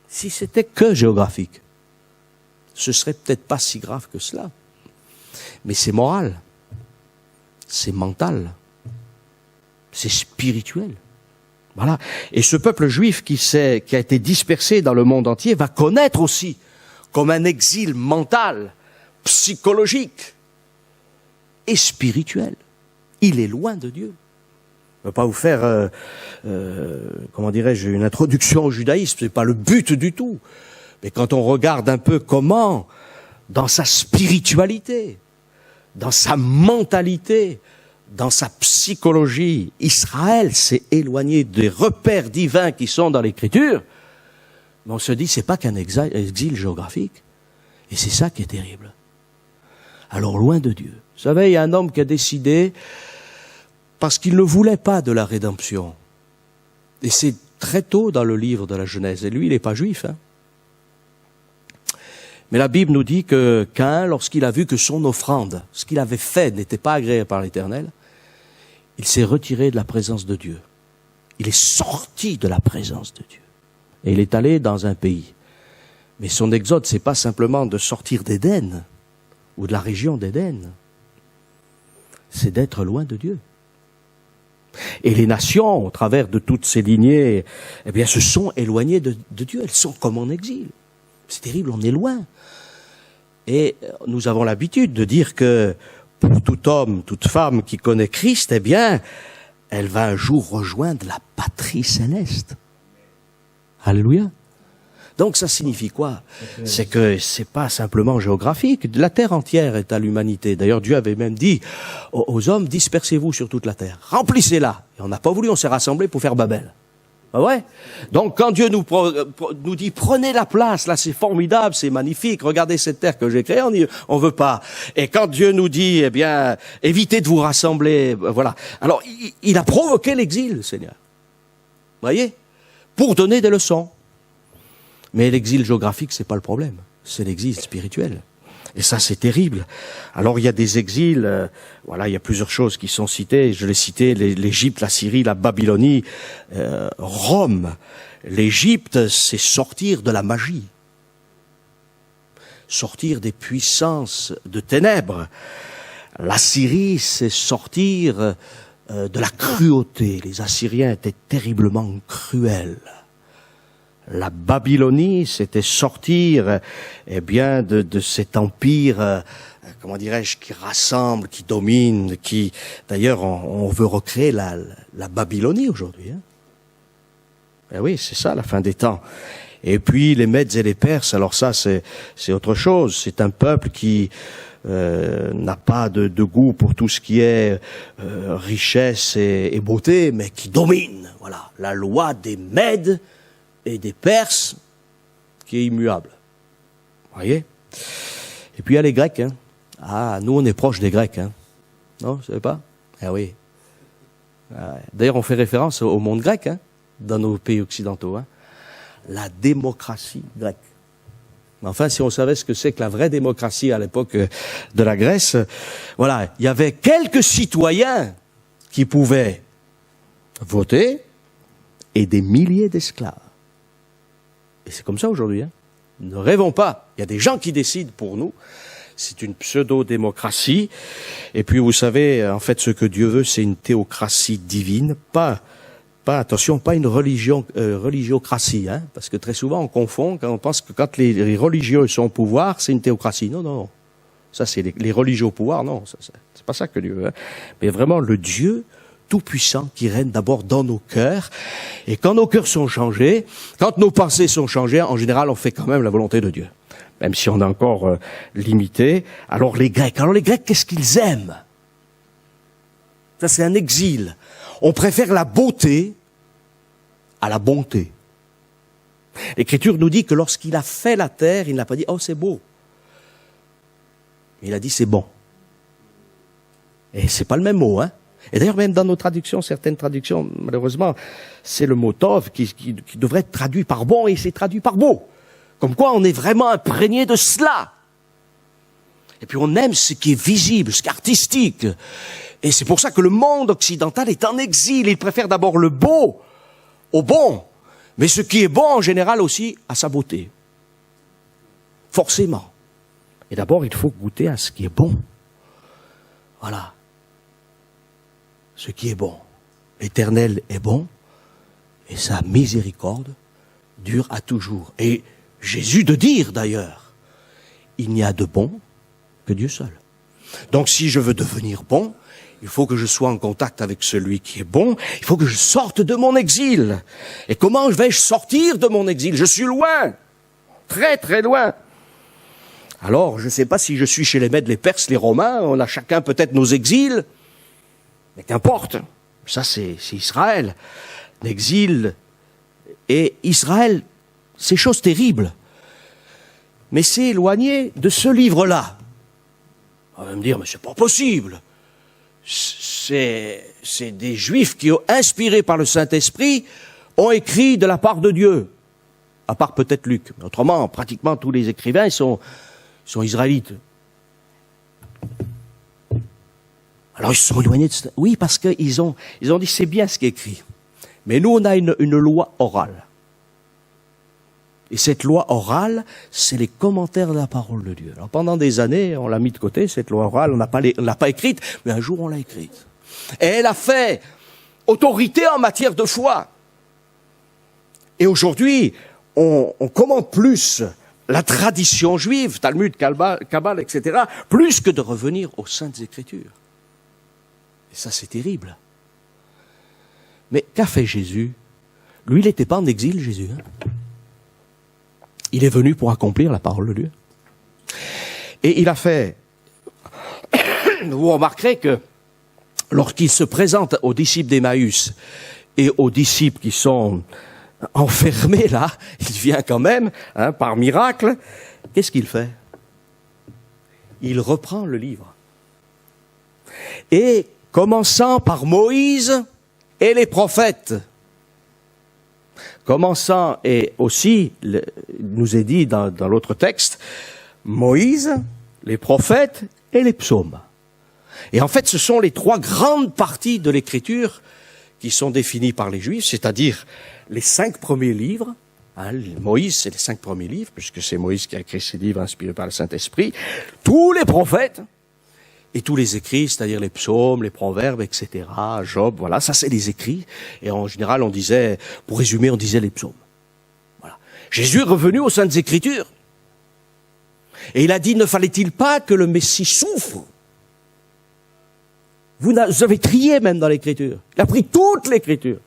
Si c'était que géographique, ce serait peut-être pas si grave que cela. Mais c'est moral, c'est mental, c'est spirituel. Voilà. Et ce peuple juif qui a été dispersé dans le monde entier va connaître aussi comme un exil mental, psychologique et spirituel. Il est loin de Dieu. Je ne veux pas vous faire, comment dirais-je, une introduction au judaïsme, c'est pas le but du tout. Mais quand on regarde un peu comment, dans sa spiritualité, dans sa mentalité, dans sa psychologie, Israël s'est éloigné des repères divins qui sont dans l'Écriture, mais on se dit, c'est pas qu'un exil géographique. Et c'est ça qui est terrible. Alors, loin de Dieu. Vous savez, il y a un homme qui a décidé, parce qu'il ne voulait pas de la rédemption. Et c'est très tôt dans le livre de la Genèse. Et lui, il n'est pas juif. Hein. Mais la Bible nous dit que Caïn, lorsqu'il a vu que son offrande, ce qu'il avait fait, n'était pas agréé par l'Éternel, il s'est retiré de la présence de Dieu. Il est sorti de la présence de Dieu. Et il est allé dans un pays. Mais son exode, c'est pas simplement de sortir d'Éden, ou de la région d'Éden. C'est d'être loin de Dieu. Et les nations, au travers de toutes ces lignées, eh bien, se sont éloignées de Dieu. Elles sont comme en exil. C'est terrible, on est loin. Et nous avons l'habitude de dire que pour tout homme, toute femme qui connaît Christ, eh bien, elle va un jour rejoindre la patrie céleste. Alléluia. Donc ça signifie quoi? C'est que c'est pas simplement géographique. La terre entière est à l'humanité. D'ailleurs, Dieu avait même dit aux hommes, dispersez-vous sur toute la terre. Remplissez-la. Et on n'a pas voulu, on s'est rassemblés pour faire Babel. Ah ouais? Donc quand Dieu nous dit, prenez la place, là c'est formidable, c'est magnifique, regardez cette terre que j'ai créée, on veut pas. Et quand Dieu nous dit, eh bien, évitez de vous rassembler, voilà. Alors, il a provoqué l'exil, le Seigneur. Voyez? Pour donner des leçons. Mais l'exil géographique, c'est pas le problème. C'est l'exil spirituel. Et ça, c'est terrible. Alors, il y a des exils, voilà, il y a plusieurs choses qui sont citées. Je l'ai cité, l'Égypte, la Syrie, la Babylonie, Rome. L'Égypte, c'est sortir de la magie. Sortir des puissances de ténèbres. La Syrie, c'est sortir de la cruauté. Les Assyriens étaient terriblement cruels. La Babylonie, c'était sortir, eh bien, de cet empire, comment dirais-je, qui rassemble, qui domine, qui, d'ailleurs, on veut recréer la Babylonie aujourd'hui. Hein. Eh oui, c'est ça, la fin des temps. Et puis, les Mèdes et les Perses, alors ça, c'est autre chose. C'est un peuple qui n'a pas de goût pour tout ce qui est richesse et beauté, mais qui domine. Voilà, la loi des Mèdes et des Perses, qui est immuable. Vous voyez? Et puis il y a les Grecs. Hein. Ah, nous on est proches des Grecs. Hein. Non, vous savez pas? Ah oui. D'ailleurs, on fait référence au monde grec, hein, dans nos pays occidentaux. Hein. La démocratie grecque. Mais enfin, si on savait ce que c'est que la vraie démocratie à l'époque de la Grèce, voilà, il y avait quelques citoyens qui pouvaient voter et des milliers d'esclaves. Et c'est comme ça aujourd'hui. Hein. Ne rêvons pas. Il y a des gens qui décident pour nous. C'est une pseudo-démocratie. Et puis, vous savez, en fait, ce que Dieu veut, c'est une théocratie divine. Attention, pas une religiocratie. Hein, parce que très souvent, on confond quand on pense que quand les religieux sont au pouvoir, c'est une théocratie. Non, non. Ça, c'est les religieux au pouvoir. Non, c'est pas ça que Dieu veut. Hein. Mais vraiment, le Dieu tout-puissant qui règne d'abord dans nos cœurs. Et quand nos cœurs sont changés, quand nos pensées sont changées, en général, on fait quand même la volonté de Dieu. Même si on est encore limité. Alors les Grecs, qu'est-ce qu'ils aiment? Ça, c'est un exil. On préfère la beauté à la bonté. L'Écriture nous dit que lorsqu'il a fait la terre, il n'a pas dit « Oh, c'est beau ». Il a dit « C'est bon ». Et c'est pas le même mot, hein. Et d'ailleurs, même dans nos traductions, certaines traductions, malheureusement, c'est le mot tov qui devrait être traduit par bon et c'est traduit par beau. Comme quoi, on est vraiment imprégné de cela. Et puis, on aime ce qui est visible, ce qui est artistique. Et c'est pour ça que le monde occidental est en exil. Il préfère d'abord le beau au bon. Mais ce qui est bon, en général, aussi, à sa beauté. Forcément. Et d'abord, il faut goûter à ce qui est bon. Voilà. Ce qui est bon. L'Éternel est bon, et sa miséricorde dure à toujours. Et Jésus de dire d'ailleurs, il n'y a de bon que Dieu seul. Donc si je veux devenir bon, il faut que je sois en contact avec celui qui est bon, il faut que je sorte de mon exil. Et comment vais-je sortir de mon exil? Je suis loin, très très loin. Alors, je ne sais pas si je suis chez les Mèdes, les Perses, les Romains, on a chacun peut-être nos exils, mais qu'importe, ça c'est Israël. L'exil et Israël, c'est chose terrible. Mais c'est éloigné de ce livre-là. On va me dire, mais c'est pas possible. C'est des Juifs qui, inspirés par le Saint-Esprit, ont écrit de la part de Dieu. À part peut-être Luc. Mais autrement, pratiquement tous les écrivains sont israélites. Alors ils se sont éloignés de ça. Oui, parce qu'ils ont dit c'est bien ce qui est écrit. Mais nous, on a une loi orale. Et cette loi orale, c'est les commentaires de la parole de Dieu. Alors pendant des années, on l'a mis de côté, cette loi orale, on l'a pas écrite, mais un jour on l'a écrite. Et elle a fait autorité en matière de foi. Et aujourd'hui, on commente plus la tradition juive, Talmud, Kabbale, etc., plus que de revenir aux Saintes Écritures. Et ça, c'est terrible. Mais qu'a fait Jésus? Lui, il n'était pas en exil, Jésus. Il est venu pour accomplir la parole de Dieu. Et il a fait... Vous remarquerez que lorsqu'il se présente aux disciples d'Emmaüs et aux disciples qui sont enfermés là, il vient quand même, par miracle. Qu'est-ce qu'il fait? Il reprend le livre. Et commençant par Moïse et les prophètes, commençant, et aussi, il nous est dit dans l'autre texte, Moïse, les prophètes et les psaumes. Et en fait, ce sont les trois grandes parties de l'Écriture qui sont définies par les Juifs, c'est-à-dire les 5 premiers livres. Moïse, c'est les 5 premiers livres, puisque c'est Moïse qui a écrit ces livres inspirés par le Saint-Esprit. Tous les prophètes et tous les écrits, c'est-à-dire les psaumes, les proverbes, etc., Job, voilà, ça c'est les écrits. Et en général, on disait, pour résumer, on disait les psaumes. Voilà. Jésus est revenu aux Saintes Écritures. Et il a dit, ne fallait-il pas que le Messie souffre? Vous avez trié même dans l'Écriture. Il a pris toute l'Écriture.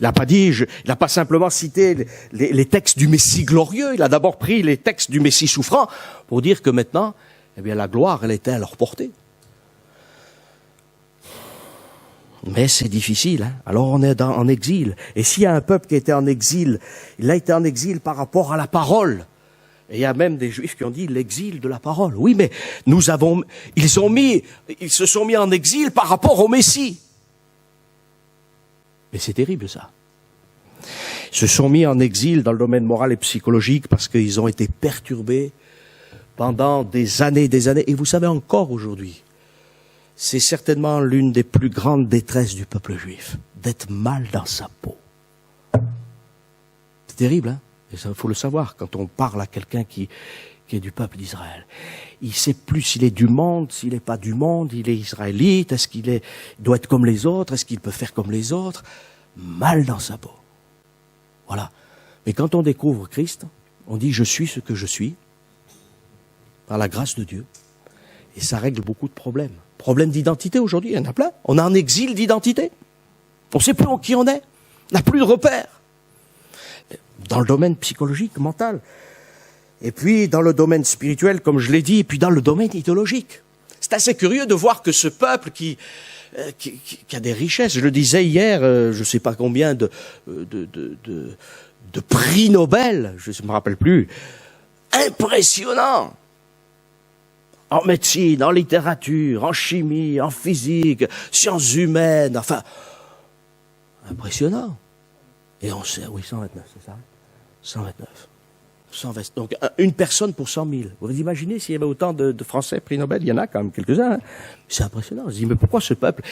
Il n'a pas dit, il n'a pas simplement cité les textes du Messie glorieux. Il a d'abord pris les textes du Messie souffrant pour dire que maintenant, eh bien, la gloire, elle était à leur portée. Mais c'est difficile, Alors on est en exil. Et s'il y a un peuple qui était en exil, il a été en exil par rapport à la parole. Et il y a même des Juifs qui ont dit l'exil de la parole. Oui, mais ils se sont mis en exil par rapport au Messie. Mais c'est terrible, ça. Ils se sont mis en exil dans le domaine moral et psychologique parce qu'ils ont été perturbés pendant des années. Et vous savez encore aujourd'hui, c'est certainement l'une des plus grandes détresses du peuple juif, d'être mal dans sa peau. C'est terrible, Et ça, il faut le savoir quand on parle à quelqu'un qui est du peuple d'Israël. Il sait plus s'il est du monde, s'il n'est pas du monde, il est israélite, est-ce qu'il doit être comme les autres, est-ce qu'il peut faire comme les autres? Mal dans sa peau. Voilà. Mais quand on découvre Christ, on dit « je suis ce que je suis » par la grâce de Dieu. Et ça règle beaucoup de problèmes. Problèmes d'identité aujourd'hui, il y en a plein. On est en exil d'identité. On ne sait plus qui on est. On n'a plus de repères. Dans le domaine psychologique, mental. Et puis dans le domaine spirituel, comme je l'ai dit, et puis dans le domaine idéologique. C'est assez curieux de voir que ce peuple qui a des richesses, je le disais hier, je ne sais pas combien de prix Nobel, je ne me rappelle plus, impressionnant. En médecine, en littérature, en chimie, en physique, sciences humaines, enfin, impressionnant. Et on sait, oui, 129, c'est ça? 129. 120, donc, une personne pour 100 000. Vous imaginez s'il y avait autant de Français prix Nobel? Il y en a quand même quelques-uns. C'est impressionnant. On se dit, mais pourquoi ce peuple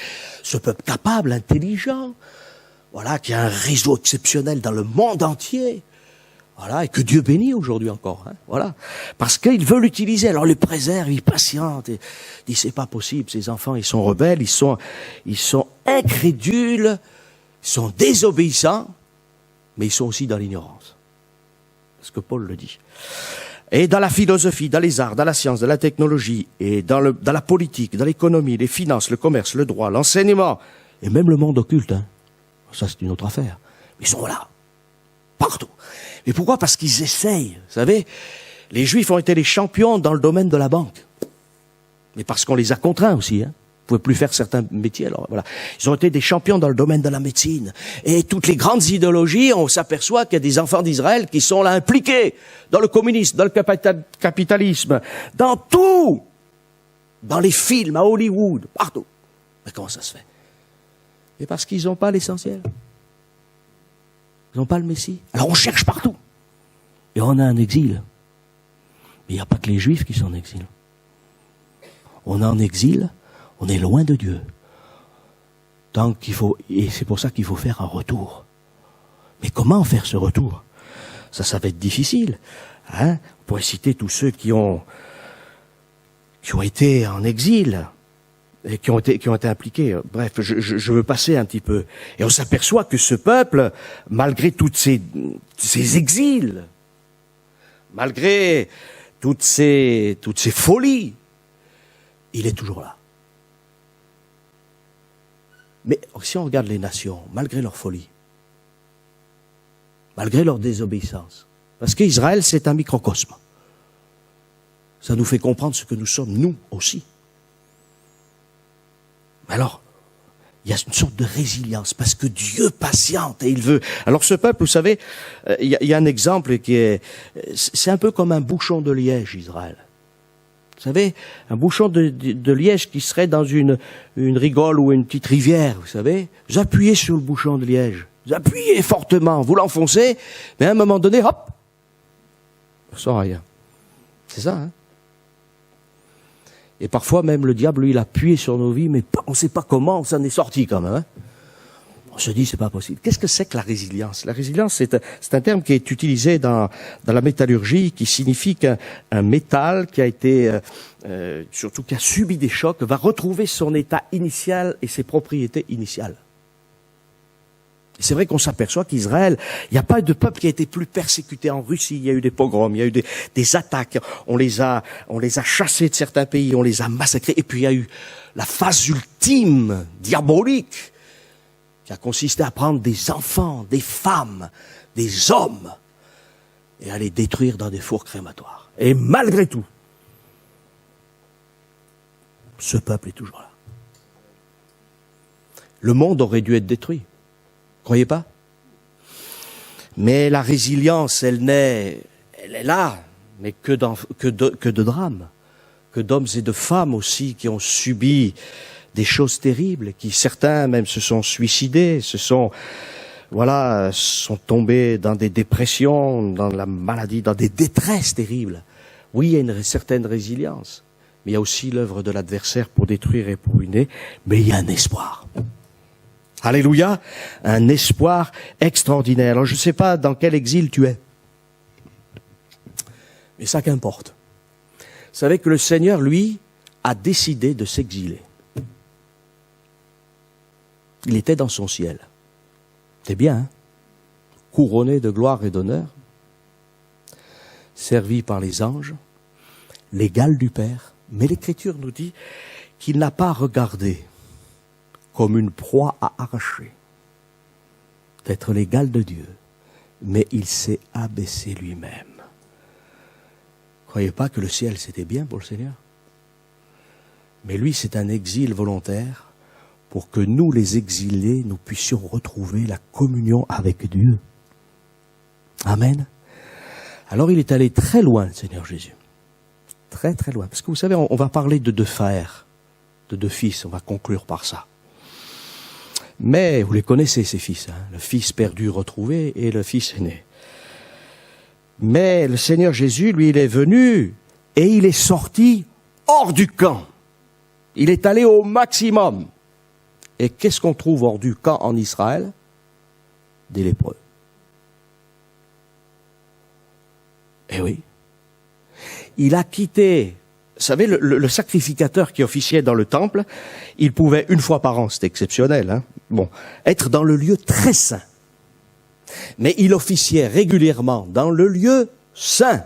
capable, intelligent, voilà, qui a un réseau exceptionnel dans le monde entier, voilà, et que Dieu bénit aujourd'hui encore, voilà. Parce qu'il veut l'utiliser, alors il le préserve, il patiente, et il dit, c'est pas possible, ces enfants, ils sont rebelles, ils sont incrédules, ils sont désobéissants, mais ils sont aussi dans l'ignorance. Parce que Paul le dit. Et dans la philosophie, dans les arts, dans la science, dans la technologie, et dans la politique, dans l'économie, les finances, le commerce, le droit, l'enseignement, et même le monde occulte, ça c'est une autre affaire. Ils sont là, partout. Mais pourquoi? Parce qu'ils essayent. Vous savez, les Juifs ont été les champions dans le domaine de la banque. Mais parce qu'on les a contraints aussi, Ils ne pouvaient plus faire certains métiers, alors voilà. Ils ont été des champions dans le domaine de la médecine. Et toutes les grandes idéologies, on s'aperçoit qu'il y a des enfants d'Israël qui sont là impliqués dans le communisme, dans le capitalisme, dans tout. Dans les films, à Hollywood, partout. Mais comment ça se fait? Et parce qu'ils n'ont pas l'essentiel. Ils n'ont pas le Messie. Alors on cherche partout. Et on a un exil. Mais il n'y a pas que les Juifs qui sont en exil. On est en exil. On est loin de Dieu. Et c'est pour ça qu'il faut faire un retour. Mais comment faire ce retour? ça va être difficile. Hein? On pourrait citer tous ceux qui ont été en exil et qui ont été impliqués. Bref, je veux passer un petit peu. Et on s'aperçoit que ce peuple, malgré toutes ces exils, malgré toutes ces folies, il est toujours là. Mais si on regarde les nations, malgré leur folie, malgré leur désobéissance, parce qu'Israël, c'est un microcosme. Ça nous fait comprendre ce que nous sommes, nous aussi. Mais alors, il y a une sorte de résilience, parce que Dieu patiente et il veut. Alors ce peuple, vous savez, il y a un exemple c'est un peu comme un bouchon de liège, Israël. Vous savez, un bouchon de liège qui serait dans une rigole ou une petite rivière, vous savez. Vous appuyez sur le bouchon de liège. Vous appuyez fortement, vous l'enfoncez, mais à un moment donné, hop, ça sort rien. C'est ça, hein. Et parfois même le diable, lui, il a appuyé sur nos vies, mais on ne sait pas comment, on s'en est sorti quand même, hein. On se dit, c'est pas possible. Qu'est-ce que c'est que la résilience? La résilience, c'est un terme qui est utilisé dans la métallurgie, qui signifie qu'un métal qui a été, surtout qui a subi des chocs, va retrouver son état initial et ses propriétés initiales. Et c'est vrai qu'on s'aperçoit qu'Israël, il n'y a pas de peuple qui a été plus persécuté. En Russie, il y a eu des pogroms, il y a eu des attaques, on les a chassés de certains pays, on les a massacrés, et puis il y a eu la phase ultime, diabolique, qui a consisté à prendre des enfants, des femmes, des hommes, et à les détruire dans des fours crématoires. Et malgré tout, ce peuple est toujours là. Le monde aurait dû être détruit. Croyez pas? Mais la résilience, elle est là, mais que de drames, que d'hommes et de femmes aussi qui ont subi des choses terribles, qui certains même se sont suicidés, sont tombés dans des dépressions, dans la maladie, dans des détresses terribles. Oui, il y a une certaine résilience, mais il y a aussi l'œuvre de l'adversaire pour détruire et pour ruiner, mais il y a un espoir. Alléluia, un espoir extraordinaire. Alors je ne sais pas dans quel exil tu es, mais ça qu'importe. Vous savez que le Seigneur, lui, a décidé de s'exiler. Il était dans son ciel. C'est bien, hein? Couronné de gloire et d'honneur, servi par les anges, l'égal du Père. Mais l'Écriture nous dit qu'il n'a pas regardé comme une proie à arracher d'être l'égal de Dieu, mais il s'est abaissé lui-même. Croyez pas que le ciel c'était bien pour le Seigneur? Mais lui, c'est un exil volontaire pour que nous, les exilés, nous puissions retrouver la communion avec Dieu. Amen. Alors il est allé très loin, le Seigneur Jésus. Très très loin. Parce que vous savez, on va parler de deux frères, de deux fils, on va conclure par ça. Mais vous les connaissez, ces fils, hein, le fils perdu retrouvé et le fils aîné. Mais le Seigneur Jésus, lui, il est venu et il est sorti hors du camp. Il est allé au maximum. Et qu'est-ce qu'on trouve hors du camp en Israël? Des lépreux. Eh oui. Il a quitté, vous savez, le sacrificateur qui officiait dans le temple, il pouvait une fois par an, c'était exceptionnel, hein, être dans le lieu très saint. Mais il officiait régulièrement dans le lieu saint.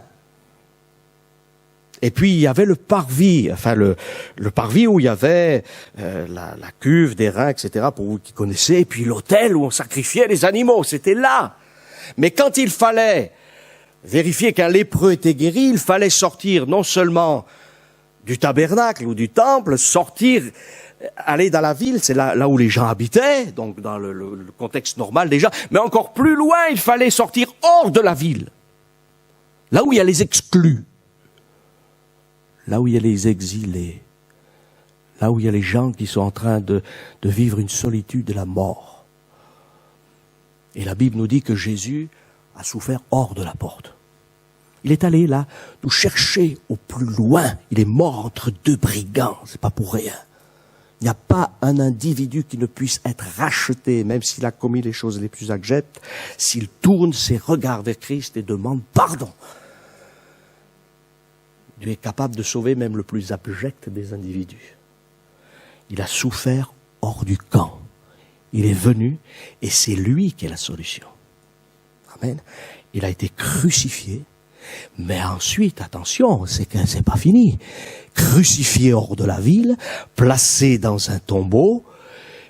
Et puis il y avait le parvis, le parvis où il y avait la cuve, des reins, etc., pour vous qui connaissez, et puis l'autel où on sacrifiait les animaux, c'était là. Mais quand il fallait vérifier qu'un lépreux était guéri, il fallait sortir non seulement du tabernacle ou du temple, aller dans la ville, c'est là où les gens habitaient, donc dans le contexte normal déjà, mais encore plus loin, il fallait sortir hors de la ville, là où il y a les exclus, là où il y a les exilés, là où il y a les gens qui sont en train de vivre une solitude de la mort. Et la Bible nous dit que Jésus a souffert hors de la porte. Il est allé là, nous chercher au plus loin. Il est mort entre deux brigands, c'est pas pour rien. Il n'y a pas un individu qui ne puisse être racheté, même s'il a commis les choses les plus abjectes, s'il tourne ses regards vers Christ et demande pardon. Dieu est capable de sauver même le plus abject des individus. Il a souffert hors du camp. Il est venu et c'est lui qui est la solution. Amen. Il a été crucifié, mais ensuite, attention, c'est pas fini. Crucifié hors de la ville, placé dans un tombeau,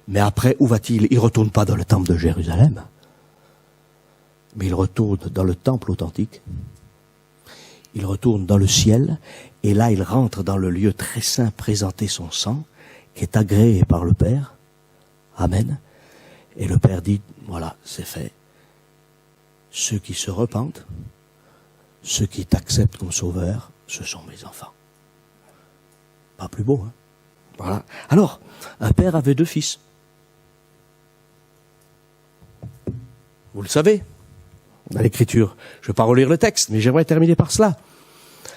mais après, où va-t-il? Il retourne pas dans le temple de Jérusalem, mais il retourne dans le temple authentique. Il retourne dans le ciel, et là, il rentre dans le lieu très saint, présenter son sang, qui est agréé par le Père. Amen. Et le Père dit, voilà, c'est fait. Ceux qui se repentent, ceux qui t'acceptent comme sauveur, ce sont mes enfants. Pas plus beau, hein? Voilà. Alors, un père avait 2 fils. Vous le savez, dans l'Écriture. Je ne vais pas relire le texte, mais j'aimerais terminer par cela.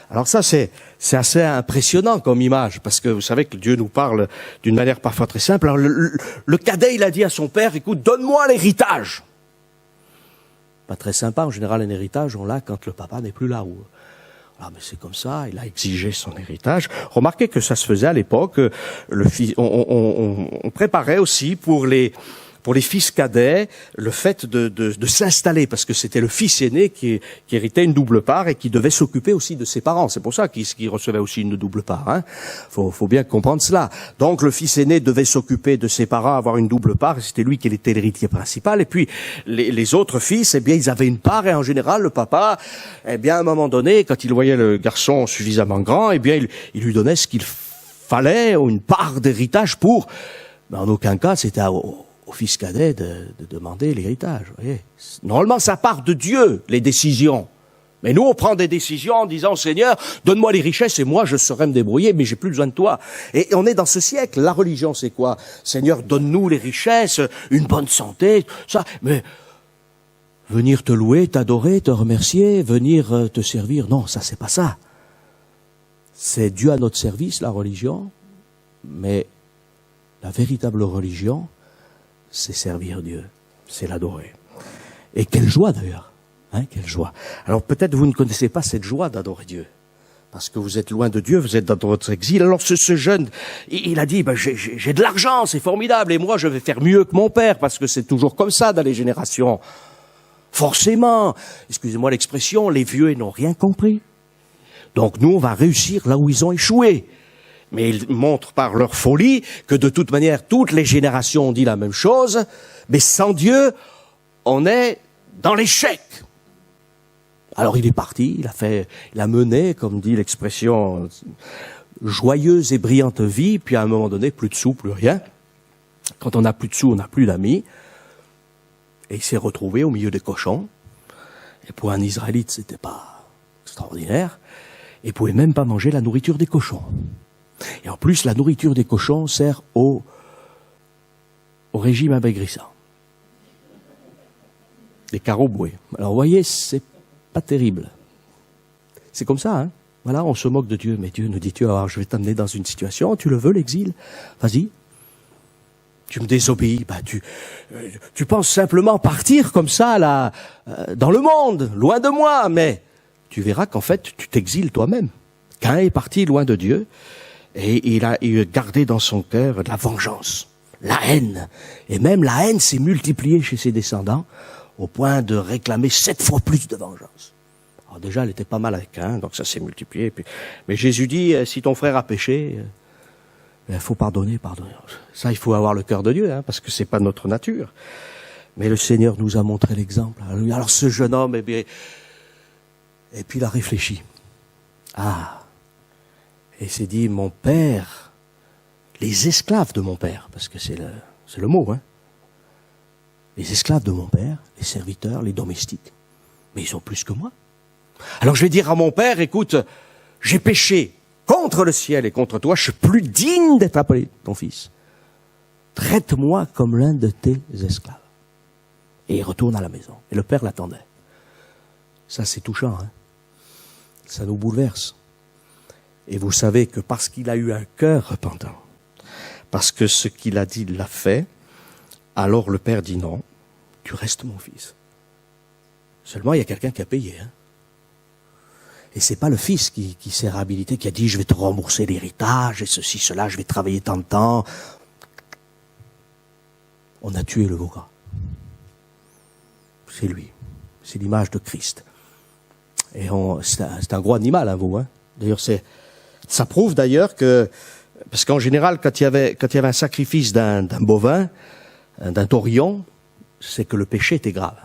Alors ça, c'est assez impressionnant comme image, parce que vous savez que Dieu nous parle d'une manière parfois très simple. Alors le cadet, il a dit à son père, écoute, donne-moi l'héritage. Pas très sympa, en général, un héritage, on l'a quand le papa n'est plus là. Ah, mais c'est comme ça, il a exigé son héritage. Remarquez que ça se faisait à l'époque, on préparait aussi pour les fils cadets le fait de s'installer, parce que c'était le fils aîné qui héritait une double part et qui devait s'occuper aussi de ses parents. C'est pour ça qu'il recevait aussi une double part. Hein. Faut bien comprendre cela. Donc le fils aîné devait s'occuper de ses parents, avoir une double part, et c'était lui qui était l'héritier principal. Et puis les autres fils, eh bien ils avaient une part, et en général le papa, eh bien à un moment donné, quand il voyait le garçon suffisamment grand, eh bien il lui donnait ce qu'il fallait, une part d'héritage pour. Mais en aucun cas c'était au fils cadet de demander l'héritage. Voyez. Normalement, ça part de Dieu, les décisions. Mais nous, on prend des décisions en disant, Seigneur, donne-moi les richesses et moi, je saurai me débrouiller, mais j'ai plus besoin de toi. Et on est dans ce siècle. La religion, c'est quoi? Seigneur, donne-nous les richesses, une bonne santé, ça. Mais venir te louer, t'adorer, te remercier, venir te servir, non, ça, c'est pas ça. C'est Dieu à notre service, la religion, mais la véritable religion, c'est servir Dieu, c'est l'adorer. Et quelle joie d'ailleurs, hein, quelle joie. Alors peut-être vous ne connaissez pas cette joie d'adorer Dieu, parce que vous êtes loin de Dieu, vous êtes dans votre exil. Alors ce jeune, il a dit, j'ai de l'argent, c'est formidable, et moi je vais faire mieux que mon père, parce que c'est toujours comme ça dans les générations. Forcément, excusez-moi l'expression, les vieux n'ont rien compris. Donc nous, on va réussir là où ils ont échoué. Mais ils montrent par leur folie que de toute manière, toutes les générations ont dit la même chose, mais sans Dieu, on est dans l'échec. Alors il est parti, il a mené, comme dit l'expression, joyeuse et brillante vie, puis à un moment donné, plus de sous, plus rien. Quand on n'a plus de sous, on n'a plus d'amis. Et il s'est retrouvé au milieu des cochons. Et pour un Israélite, c'était pas extraordinaire. Et il pouvait même pas manger la nourriture des cochons. Et en plus, la nourriture des cochons sert au régime amaigrissant. Des carreaux-boués. Alors, vous voyez, c'est pas terrible. C'est comme ça, hein. Voilà, on se moque de Dieu. Mais Dieu nous dit, alors, je vais t'amener dans une situation, tu le veux, l'exil? Vas-y. Tu me désobéis. Tu penses simplement partir comme ça, là, dans le monde, loin de moi. Mais tu verras qu'en fait, tu t'exiles toi-même. Caïn est parti loin de Dieu. Et il a gardé dans son cœur de la vengeance, la haine. Et même la haine s'est multipliée chez ses descendants au point de réclamer 7 fois plus de vengeance. Alors déjà, elle était pas mal avec Caïn, donc ça s'est multiplié. Mais Jésus dit, si ton frère a péché, il faut pardonner. Ça, il faut avoir le cœur de Dieu, hein, parce que c'est pas notre nature. Mais le Seigneur nous a montré l'exemple. Alors ce jeune homme, et puis il a réfléchi. Et s'est dit, mon père, les esclaves de mon père, parce que c'est le mot, hein. Les esclaves de mon père, les serviteurs, les domestiques, mais ils sont plus que moi. Alors je vais dire à mon père, écoute, j'ai péché contre le ciel et contre toi, je suis plus digne d'être appelé ton fils. Traite-moi comme l'un de tes esclaves. Et il retourne à la maison. Et le père l'attendait. Ça, c'est touchant, hein. Ça nous bouleverse. Et vous savez que parce qu'il a eu un cœur repentant, parce que ce qu'il a dit, il l'a fait. Alors le père dit non, tu restes mon fils. Seulement, il y a quelqu'un qui a payé. Et c'est pas le fils qui s'est réhabilité, qui a dit je vais te rembourser l'héritage et ceci, cela, je vais travailler tant de temps. On a tué le veau gras. C'est lui. C'est l'image de Christ. Et c'est un gros animal, un veau. D'ailleurs, ça prouve d'ailleurs que, parce qu'en général, quand il y avait un sacrifice d'un bovin, d'un taurillon, c'est que le péché était grave.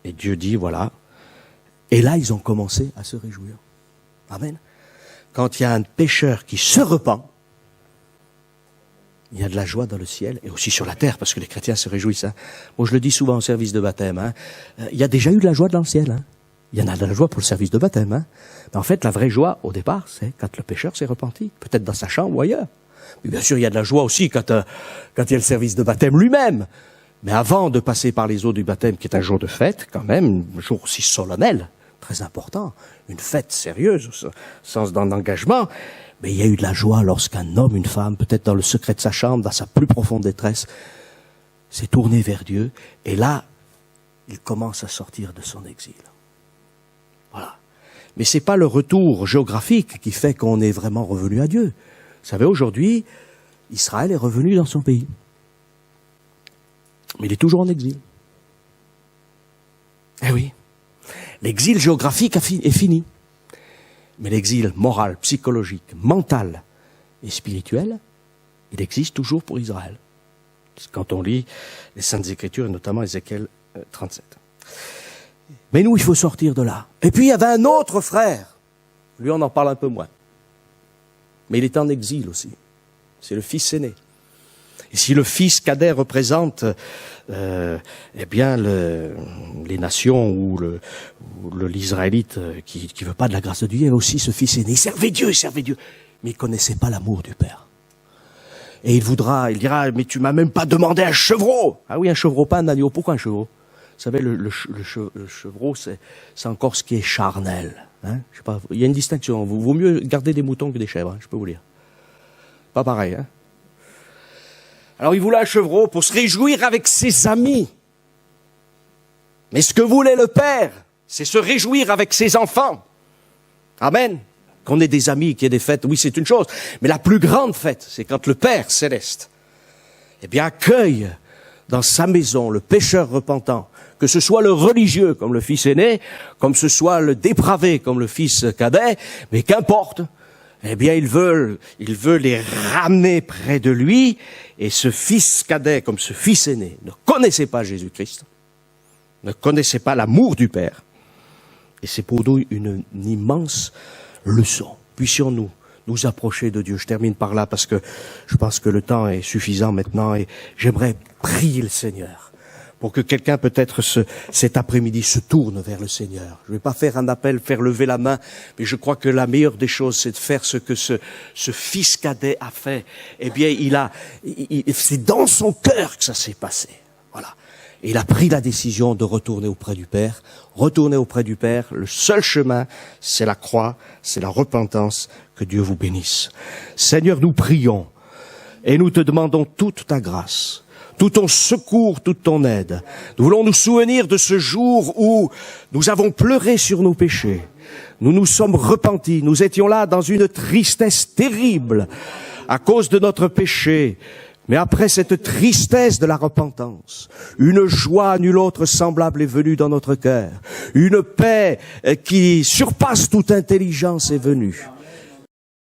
Et Dieu dit, voilà. Et là, ils ont commencé à se réjouir. Amen. Quand il y a un pécheur qui se repent, il y a de la joie dans le ciel et aussi sur la terre, parce que les chrétiens se réjouissent. Moi, je le dis souvent au service de baptême. Il y a déjà eu de la joie dans le ciel. Il y en a de la joie pour le service de baptême. Mais en fait, la vraie joie, au départ, c'est quand le pécheur s'est repenti. Peut-être dans sa chambre ou ailleurs. Mais bien sûr, il y a de la joie aussi quand il y a le service de baptême lui-même. Mais avant de passer par les eaux du baptême, qui est un jour de fête, quand même, un jour aussi solennel, très important, une fête sérieuse, au sens d'un engagement, mais il y a eu de la joie lorsqu'un homme, une femme, peut-être dans le secret de sa chambre, dans sa plus profonde détresse, s'est tourné vers Dieu, et là, il commence à sortir de son exil. Voilà. Mais c'est pas le retour géographique qui fait qu'on est vraiment revenu à Dieu. Vous savez, aujourd'hui, Israël est revenu dans son pays. Mais il est toujours en exil. Eh oui. L'exil géographique est fini. Mais l'exil moral, psychologique, mental et spirituel, il existe toujours pour Israël. Quand on lit les Saintes Écritures, et notamment Ézéchiel 37. Mais nous, il faut sortir de là. Et puis, il y avait un autre frère. Lui, on en parle un peu moins. Mais il est en exil aussi. C'est le fils aîné. Et si le fils cadet représente eh bien les nations ou l'Israélite qui veut pas de la grâce de Dieu, il y avait aussi ce fils aîné. Il servait Dieu, mais il connaissait pas l'amour du Père. Et il dira, mais tu m'as même pas demandé un chevreau. Ah oui, un chevreau, pas un agneau. Pourquoi un chevreau? Vous savez, le chevreau, c'est encore ce qui est charnel. Je sais pas, il y a une distinction. Vaut mieux garder des moutons que des chèvres, je peux vous dire. Pas pareil, Alors il voulait un chevreau pour se réjouir avec ses amis. Mais ce que voulait le Père, c'est se réjouir avec ses enfants. Amen. Qu'on ait des amis, qu'il y ait des fêtes, oui, c'est une chose. Mais la plus grande fête, c'est quand le Père céleste, eh bien, accueille dans sa maison le pécheur repentant, que ce soit le religieux comme le fils aîné, comme ce soit le dépravé comme le fils cadet, mais qu'importe. Eh bien, il veut les ramener près de lui, et ce fils cadet comme ce fils aîné ne connaissait pas Jésus-Christ, ne connaissait pas l'amour du Père. Et c'est pour nous une immense leçon. Puissions-nous nous approcher de Dieu. Je termine par là parce que je pense que le temps est suffisant maintenant et j'aimerais prier le Seigneur pour que quelqu'un peut-être cet après-midi se tourne vers le Seigneur. Je ne vais pas faire un appel, faire lever la main, mais je crois que la meilleure des choses, c'est de faire ce que ce fils cadet a fait. Eh bien, c'est dans son cœur que ça s'est passé. Voilà. Et il a pris la décision de retourner auprès du Père. Retourner auprès du Père, le seul chemin, c'est la croix, c'est la repentance. Que Dieu vous bénisse. Seigneur, nous prions et nous te demandons toute ta grâce, tout ton secours, toute ton aide. Nous voulons nous souvenir de ce jour où nous avons pleuré sur nos péchés. Nous nous sommes repentis. Nous étions là dans une tristesse terrible à cause de notre péché. Mais après cette tristesse de la repentance, une joie nulle autre semblable est venue dans notre cœur. Une paix qui surpasse toute intelligence est venue.